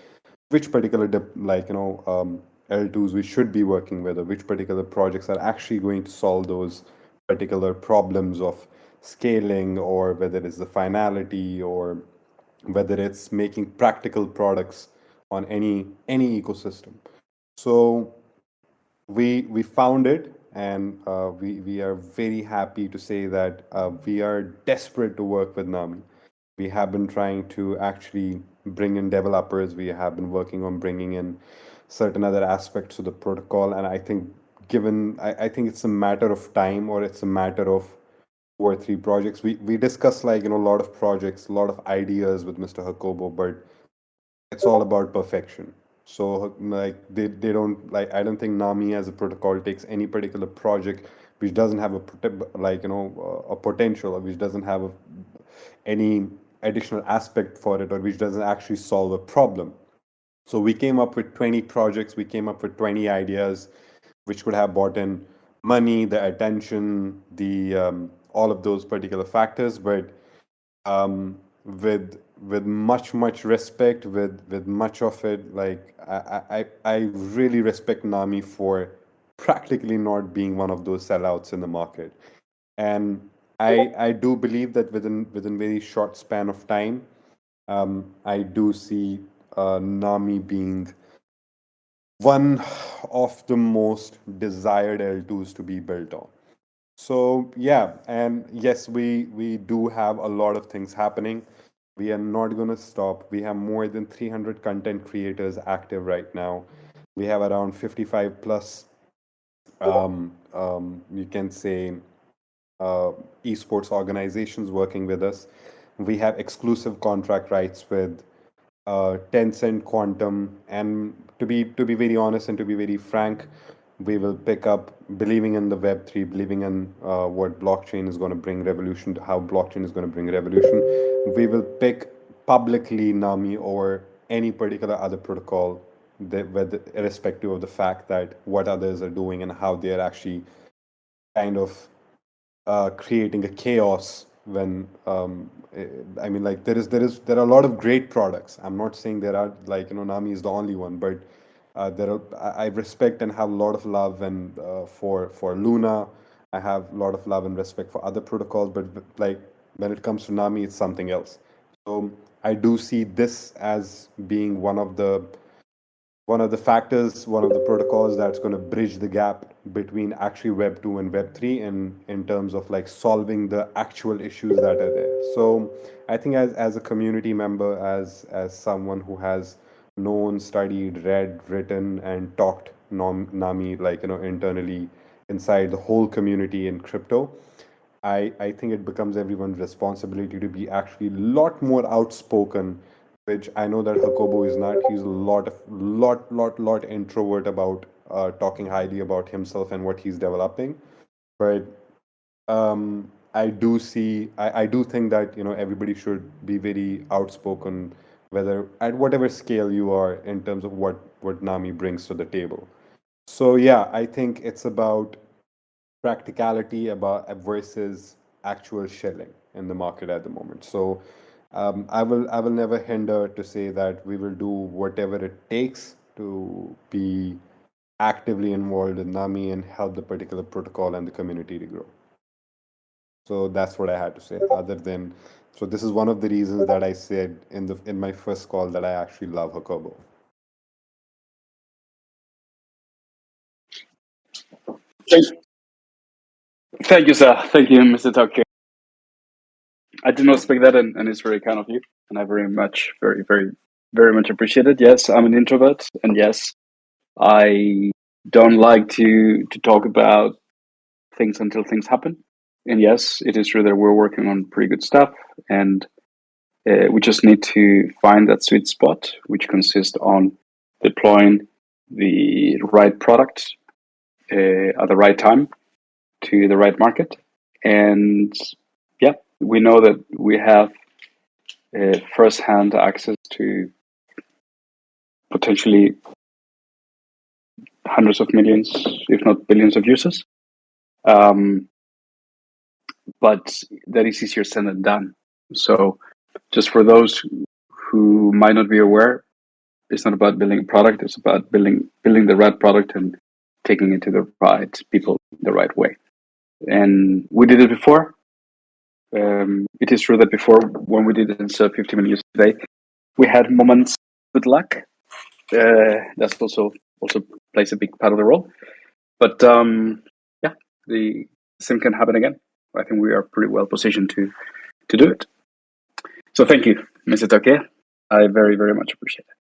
which particular L2s we should be working with, or which particular projects are actually going to solve those particular problems of scaling, or whether it's the finality, or whether it's making practical products on any ecosystem. So we found it, and we are very happy to say that we are desperate to work with Nahmii. We have been trying to actually bring in developers. We have been working on bringing in certain other aspects of the protocol, and I think I think it's a matter of time, or it's a matter of 2 or 3 projects. We discussed, like, a lot of projects, a lot of ideas with Mr. Jacobo, but it's all about perfection. So like they don't, like, I don't think Nahmii as a protocol takes any particular project which doesn't have a potential, or which doesn't have any additional aspect for it, or which doesn't actually solve a problem. So we came up with 20 projects, we came up with 20 ideas which could have brought in money, the attention, the all of those particular factors, but with much respect, with much of it, like I really respect Nahmii for practically not being one of those sellouts in the market. And I do believe that within very short span of time, I do see Nahmii being one of the most desired L2s to be built on. So yeah, and yes, we do have a lot of things happening. We are not going to stop. We have more than 300 content creators active right now. We have around 55 plus, you can say, esports organizations working with us. We have exclusive contract rights with Tencent, Quantum, and to be very honest and to be very frank, we will pick up believing in the Web3, believing in what blockchain is going to bring revolution, to how blockchain is going to bring revolution. We will pick publicly Nahmii over any particular other protocol, irrespective of the fact that what others are doing and how they are actually kind of creating a chaos when I mean, like, there are a lot of great products. I'm not saying there are, like, Nahmii is the only one, but there are, I respect and have a lot of love and for Luna. I have a lot of love and respect for other protocols, but like when it comes to Nahmii, it's something else. So I do see this as being one of the factors, one of the protocols that's going to bridge the gap between actually Web 2 and Web 3 in terms of like solving the actual issues that are there. So I think as a community member, as someone who has known, studied, read, written, and talked Nahmii, like, internally inside the whole community in crypto, I think it becomes everyone's responsibility to be actually a lot more outspoken, which I know that Jacobo is not. He's a lot introvert about talking highly about himself and what he's developing. But I do think that everybody should be very outspoken, whether at whatever scale you are, in terms of what Nahmii brings to the table. So yeah, I think it's about practicality about versus actual shilling in the market at the moment. So I will never hinder to say that we will do whatever it takes to be actively involved in Nahmii and help the particular protocol and the community to grow. So that's what I had to say. Other than, so this is one of the reasons that I said in my first call that I actually love Hakobo. Thank, thank you, sir. Thank you, Mr. Tucker. I did not expect that, and it's very kind of you, and I very much appreciate it. Yes, I'm an introvert, and yes, I don't like to talk about things until things happen. And yes, it is true that we're working on pretty good stuff, and we just need to find that sweet spot, which consists on deploying the right product at the right time to the right market. And yeah, we know that we have first-hand access to potentially hundreds of millions, if not billions, of users. But that is easier said than done. So, just for those who might not be aware, it's not about building a product; it's about building the right product and taking it to the right people the right way. And we did it before. It is true that before, when we did it instead of 50 million users a day, we had moments with luck. That's also plays a big part of the role. But yeah, the same can happen again. I think we are pretty well positioned to do it. So thank you, Mr. Toke. I very, very much appreciate it.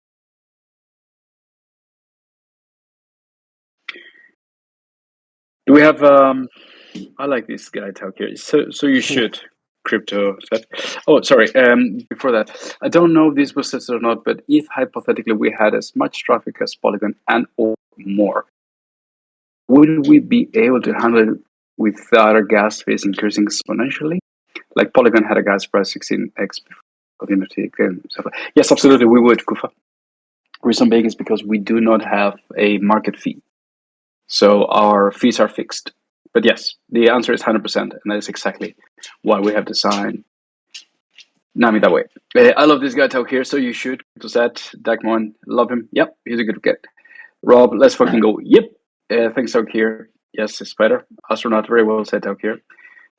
Do we have? I like this guy Toke. So you should. Crypto said. Oh, sorry. Before that, I don't know if this was said or not, but if hypothetically we had as much traffic as Polygon and or more, would we be able to handle it without our gas fees increasing exponentially? Like Polygon had a gas price 16x community and stuff. Yes, absolutely, we would, Kufa. Reason being is because we do not have a market fee, so our fees are fixed. But yes, the answer is 100%, and that is exactly why we have designed Nahmii that way. I love this guy out here, so you should. To that, Dagmon, love him. Yep, he's a good get. Rob, let's fucking go. Yep. Thanks out here. Yes, Spider. Astronaut, very well said out here.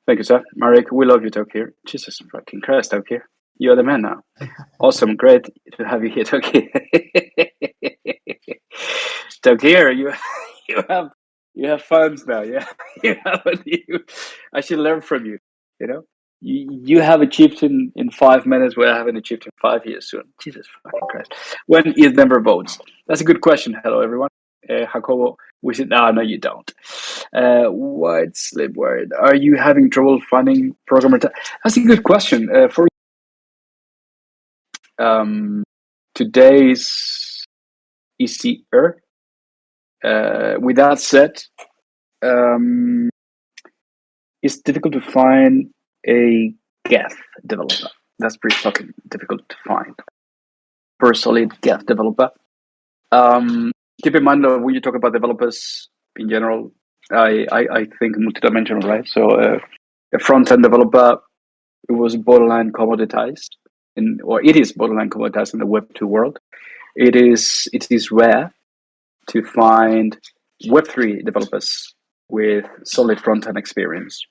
Thank you, sir. Marek, we love you, Tokir. Jesus fucking Christ, Tokir. You're the man now. Awesome, great to have you here, Tokir. Tokir, you have fans now, yeah. I should learn from you. You know, you have achieved in 5 minutes what I haven't achieved in 5 years soon. Jesus fucking Christ. When is Denver votes? That's a good question. Hello, everyone. Jacobo, we should. No, you don't. White slip word. Are you having trouble finding programmer? That's a good question. For today's easier. With that said, it's difficult to find a Geth developer. That's pretty fucking difficult to find. For a solid Geth developer. Keep in mind that when you talk about developers in general, I think multidimensional, right? So a front-end developer, it was borderline commoditized, it is borderline commoditized in the Web2 world. It is rare to find Web3 developers with solid front-end experience.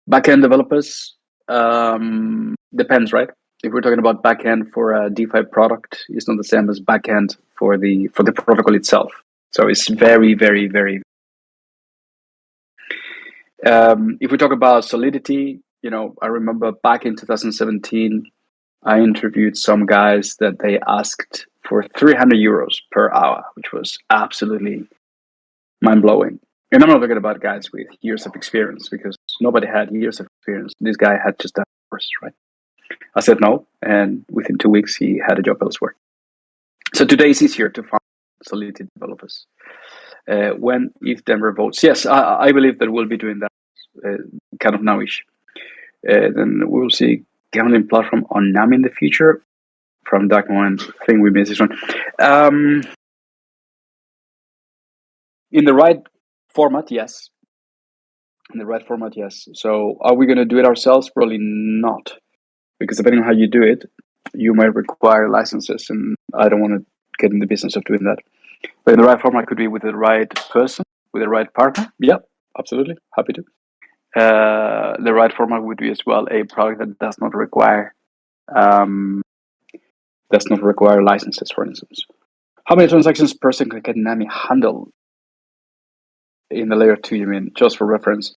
Back-end developers depends, right? If we're talking about backend for a DeFi product, it's not the same as backend for the protocol itself. So it's very, very, very. If we talk about solidity, I remember back in 2017, I interviewed some guys that they asked for 300 euros per hour, which was absolutely mind blowing. And I'm not talking about guys with years of experience, because nobody had years of experience. This guy had just that course, right? I said no, and within 2 weeks he had a job elsewhere. So today it's easier to find Solidity developers. If Denver votes, yes, I believe that we'll be doing that kind of nowish. Then we'll see gambling platform on Nahmii in the future. From that one thing we missed this one. In the right format, yes. In the right format, yes. So are we going to do it ourselves? Probably not, because depending on how you do it, you might require licenses, and I don't want to get in the business of doing that. But in the right format, could be with the right person, with the right partner. Yeah, absolutely, happy to. The right format would be as well a product that does not require licenses, for instance. How many transactions per second can Nahmii handle in the layer 2, you mean, just for reference?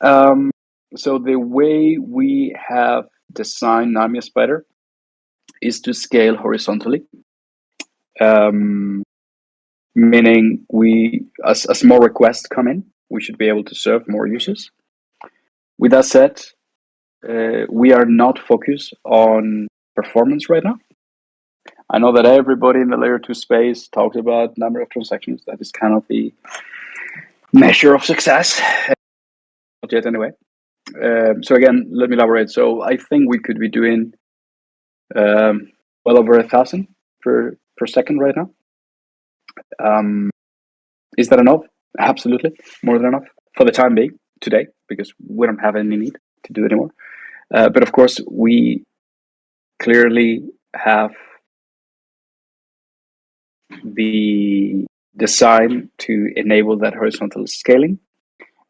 So the way we have designed Nahmii Spider is to scale horizontally, meaning as more requests come in, we should be able to serve more users. With that said, we are not focused on performance right now. I know that everybody in the layer 2 space talks about number of transactions. That is kind of the measure of success. Not yet, anyway. So again, let me elaborate. So I think we could be doing well over 1,000 per second right now. Is that enough? Absolutely, more than enough for the time being today, because we don't have any need to do anymore. But of course, we clearly have the design to enable that horizontal scaling,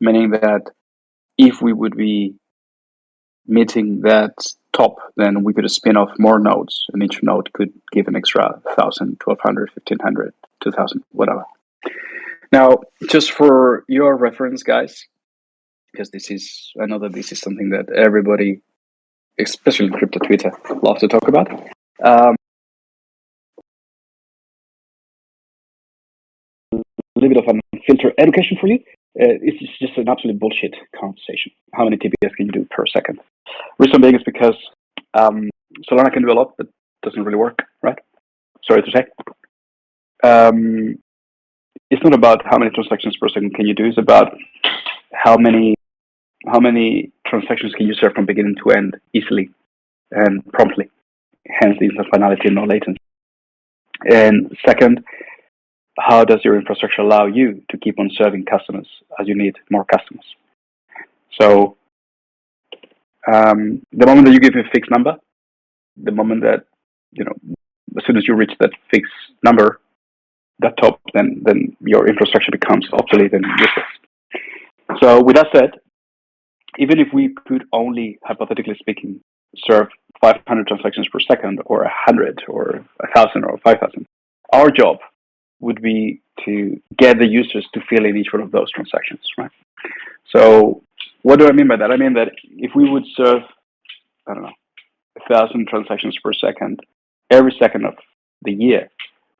meaning that if we would be meeting that top, then we could spin off more nodes, and each node could give an extra 1,000, 1,200, 1,500, 2,000, whatever. Now, just for your reference, guys, because I know that this is something that everybody, especially in crypto Twitter, love to talk about. A little bit of an filter education for you. It's just an absolute bullshit conversation. How many TPS can you do per second? Reason being is because Solana can do a lot, but doesn't really work, right? Sorry to say. It's not about how many transactions per second can you do. It's about how many transactions can you serve from beginning to end easily and promptly. Hence the instant finality and no latency. And second, how does your infrastructure allow you to keep on serving customers as you need more customers? So the moment that you give a fixed number, the moment that, as soon as you reach that fixed number, that top, then your infrastructure becomes obsolete and useless. So with that said, even if we could only, hypothetically speaking, serve 500 transactions per second, or 100, or 1,000, or 5,000, our job would be to get the users to fill in each one of those transactions, right? So what do I mean by that? I mean that if we would serve, 1,000 transactions per second every second of the year,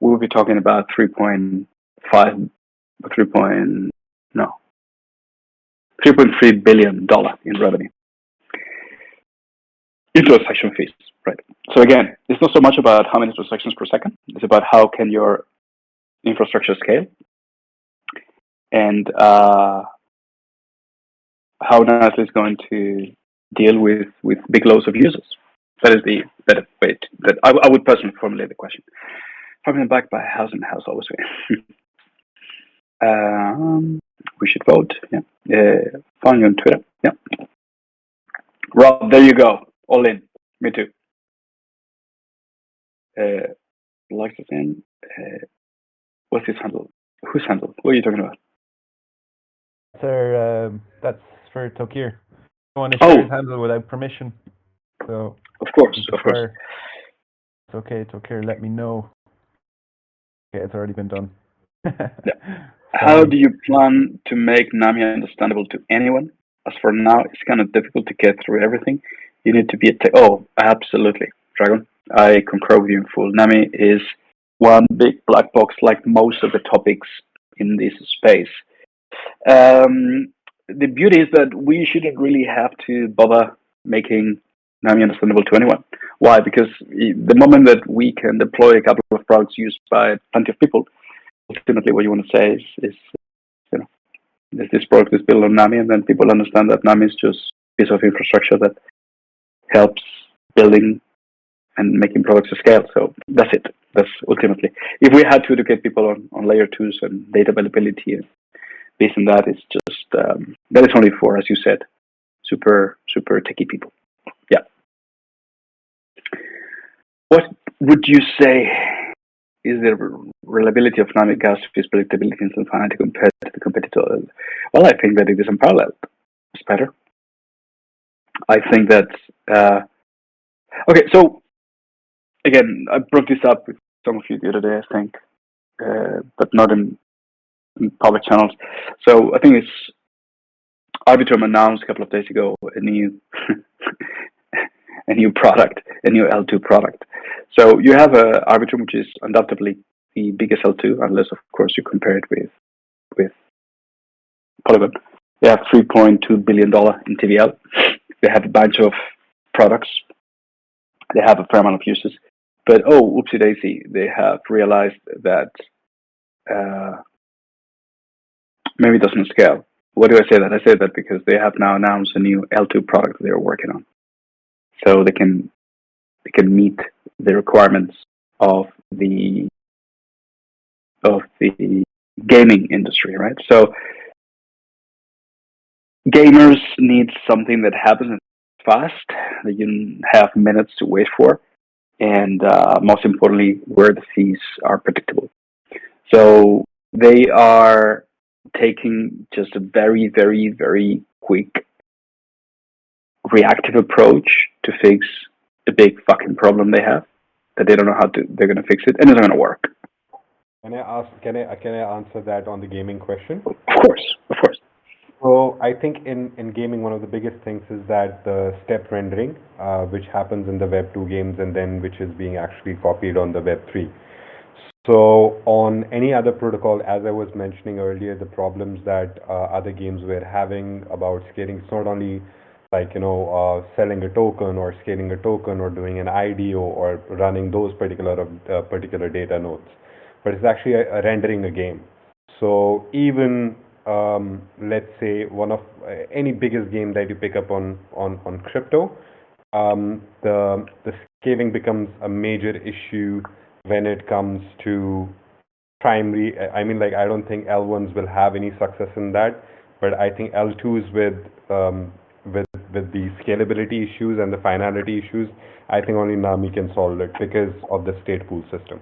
we would be talking about $3.3 billion in revenue in transaction fees, right? So again, it's not so much about how many transactions per second. It's about how can your infrastructure scale, and how nicely it's going to deal with big loads of users. That is the better way that I would personally formulate the question. Probably backed by house and house, always. We should vote. Yeah. Find you on Twitter. Yeah. Rob, there you go. All in. Me too. Likes us in. What's his handle? Whose handle? What are you talking about? That's for Tokir. I want to share his handle without permission. So of course. It's okay, Tokir, let me know. Okay, it's already been done. How do you plan to make Nahmii understandable to anyone? As for now, it's kind of difficult to get through everything. You need to be oh, absolutely, Dragon. I concur with you in full. Nahmii is one big black box, like most of the topics in this space. The beauty is that we shouldn't really have to bother making Nahmii understandable to anyone. Why? Because the moment that we can deploy a couple of products used by plenty of people, ultimately what you want to say is this product is built on Nahmii, and then people understand that Nahmii is just a piece of infrastructure that helps building and making products to scale. So that's it. That's ultimately. If we had to educate people on layer 2s and data availability and based on that is just that is only for, as you said, super techie people. Yeah. What would you say is the reliability of Nahmii gas fees, predictability, and finality compared to the competitor? Well, I think that it is unparalleled. It's better. I think that okay. So again, I brought this up with some of you the other day, I think, but not in public channels. So I think it's Arbitrum announced a couple of days ago a new a new product, a new L2 product. So you have a Arbitrum, which is undoubtedly the biggest L2, unless of course you compare it with Polygon. They have $3.2 billion in TVL. They have a bunch of products. They have a fair amount of uses. But oopsie daisy, they have realized that maybe it doesn't scale. Why do I say that? I say that because they have now announced a new L2 product they're working on. So they can meet the requirements of the gaming industry, right? So gamers need something that happens fast, that you have minutes to wait for, and most importantly, where the fees are predictable. So they are taking just a very, very, very quick reactive approach to fix the big fucking problem they have, that they don't know they're going to fix it, and it's not going to work. Can I answer that on the gaming question? Of course. So I think in gaming, one of the biggest things is that the step rendering, which happens in the Web 2 games and then which is being actually copied on the Web 3. So on any other protocol, as I was mentioning earlier, the problems that other games were having about scaling, it's not only like, selling a token or scaling a token or doing an IDO or running those particular data nodes, but it's actually rendering a game. So even let's say one of any biggest game that you pick up on crypto, the scaling becomes a major issue when it comes to primary. I mean, like, I don't think L1s will have any success in that, but I think L2s with the scalability issues and the finality issues, I think only Nahmii can solve it because of the state pool system.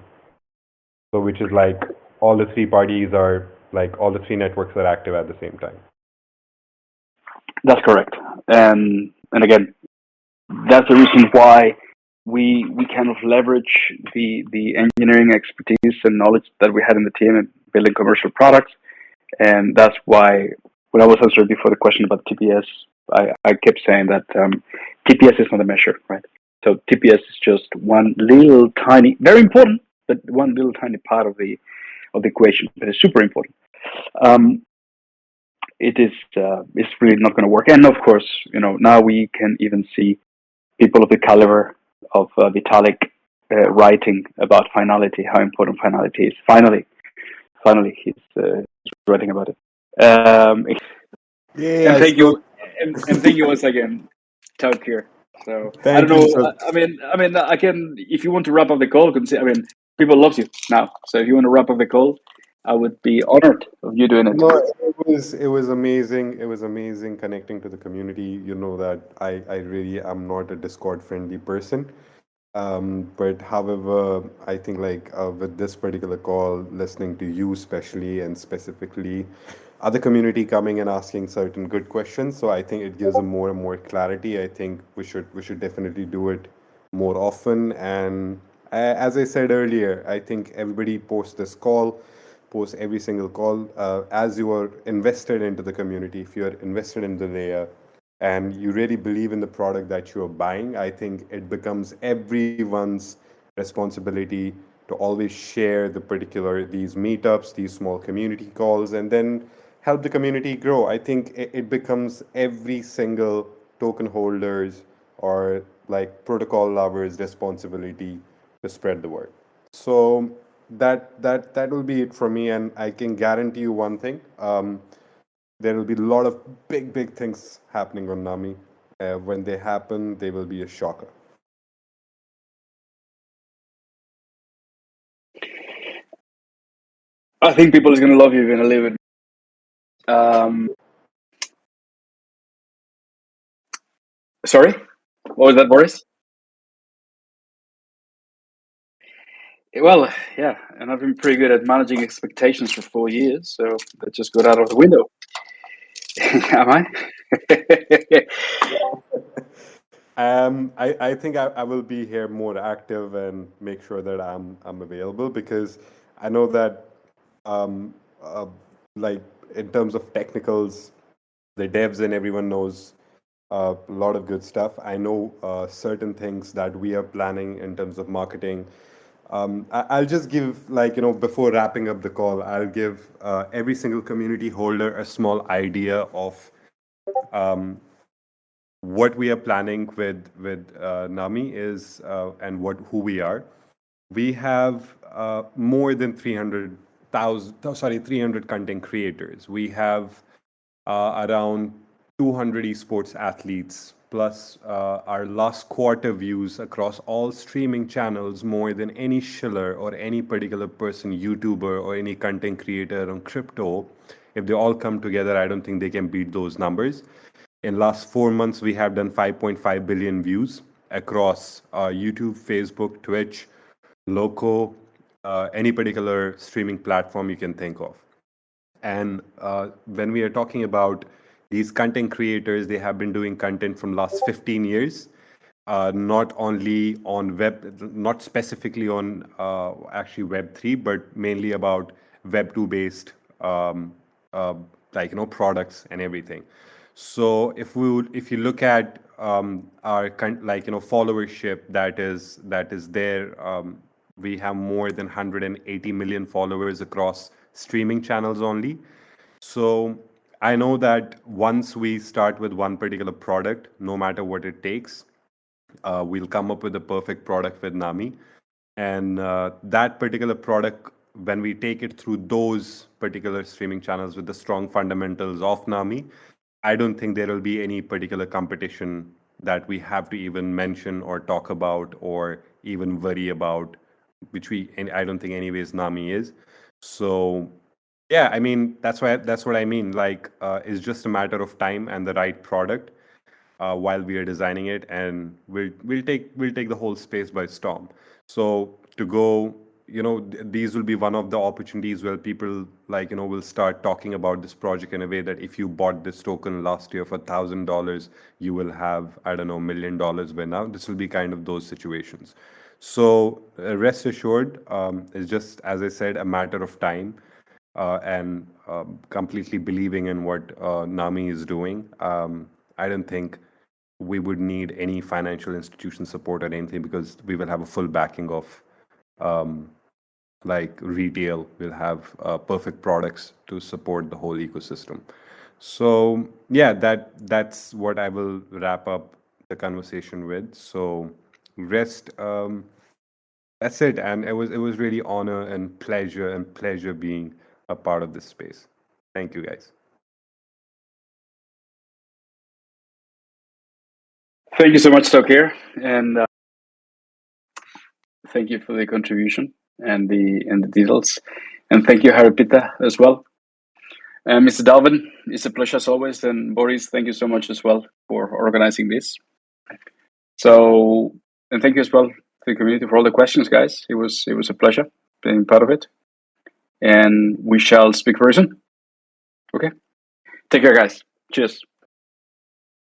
So which is like all the three parties are like all the three networks are active at the same time. That's correct. And again, that's the reason why we kind of leverage the engineering expertise and knowledge that we had in the team in building commercial products. And that's why when I was answering before the question about TPS, I kept saying that TPS is not a measure, right? So TPS is just one little tiny, very important, but one little tiny part of the equation, but it's super important. It's really not going to work. And of course, now we can even see people of the caliber of Vitalik writing about finality, how important finality is. Finally, he's writing about it. Yeah, and thank you, and thank you once again, Talk here. So I don't know. I mean, I can. If you want to wrap up the call, people love you now. So if you want to wrap up the call, I would be honored of you doing it. No, it was amazing. It was amazing connecting to the community. You know that I really am not a Discord friendly person. But however, I think like with this particular call, listening to you especially and specifically, other community coming and asking certain good questions, so I think it gives them more and more clarity. I think we should definitely do it more often. And as I said earlier, I think everybody post this call, post every single call. As you are invested into the community, if you are invested in the layer, and you really believe in the product that you're buying, I think it becomes everyone's responsibility to always share these meetups, these small community calls, and then help the community grow. I think it becomes every single token holders or like protocol lovers' responsibility to spread the word. So that will be it for me, and I can guarantee you one thing. There will be a lot of big things happening on Nahmii. When they happen, they will be a shocker. I think people is going to love you even a little bit Sorry, what was that, Boris? Well, yeah, and I've been pretty good at managing expectations for 4 years, so that just got out of the window. Am I? I think I will be here more active and make sure that I'm available, because I know that um, uh, like in terms of technicals, the devs and everyone knows a lot of good stuff. I know certain things that we are planning in terms of marketing. I'll just give, like, before wrapping up the call, I'll give every single community holder a small idea of what we are planning with Nahmii is, and who we are. We have more than 300 content creators. We have around 200 esports athletes, plus our last quarter views across all streaming channels more than any Schiller or any particular person, YouTuber or any content creator on crypto. If they all come together, I don't think they can beat those numbers. In last 4 months, we have done 5.5 billion views across YouTube, Facebook, Twitch, Loco, any particular streaming platform you can think of. And when we are talking about these content creators, they have been doing content from last 15 years, not only on web, not specifically on actually Web3, but mainly about Web2 based, products and everything. So if you look at our followership that is there, we have more than 180 million followers across streaming channels only. So I know that once we start with one particular product, no matter what it takes, we'll come up with a perfect product with Nahmii. And that particular product, when we take it through those particular streaming channels with the strong fundamentals of Nahmii, I don't think there will be any particular competition that we have to even mention or talk about or even worry about, and I don't think anyways Nahmii is. So yeah, I mean, that's what I mean. Like, it's just a matter of time and the right product while we are designing it, and we'll take the whole space by storm. So to go, these will be one of the opportunities where people will start talking about this project in a way that if you bought this token last year for $1,000, you will have, I don't know, $1 million by now. This will be kind of those situations. So rest assured, it's just, as I said, a matter of time. And completely believing in what Nahmii is doing. I don't think we would need any financial institution support or anything, because we will have a full backing of retail. We'll have perfect products to support the whole ecosystem. So yeah, that's what I will wrap up the conversation with. So rest. That's it, and it was really honor and pleasure being a part of this space. Thank you, guys. Thank you so much, Tokir, and thank you for the contribution and the details, and thank you, Haripita, as well. Mr. Dalvin, it's a pleasure as always, and Boris, thank you so much as well for organizing this. So, and thank you as well to the community for all the questions, guys. It was a pleasure being part of it, and we shall speak very soon. Okay, take care, guys. Cheers.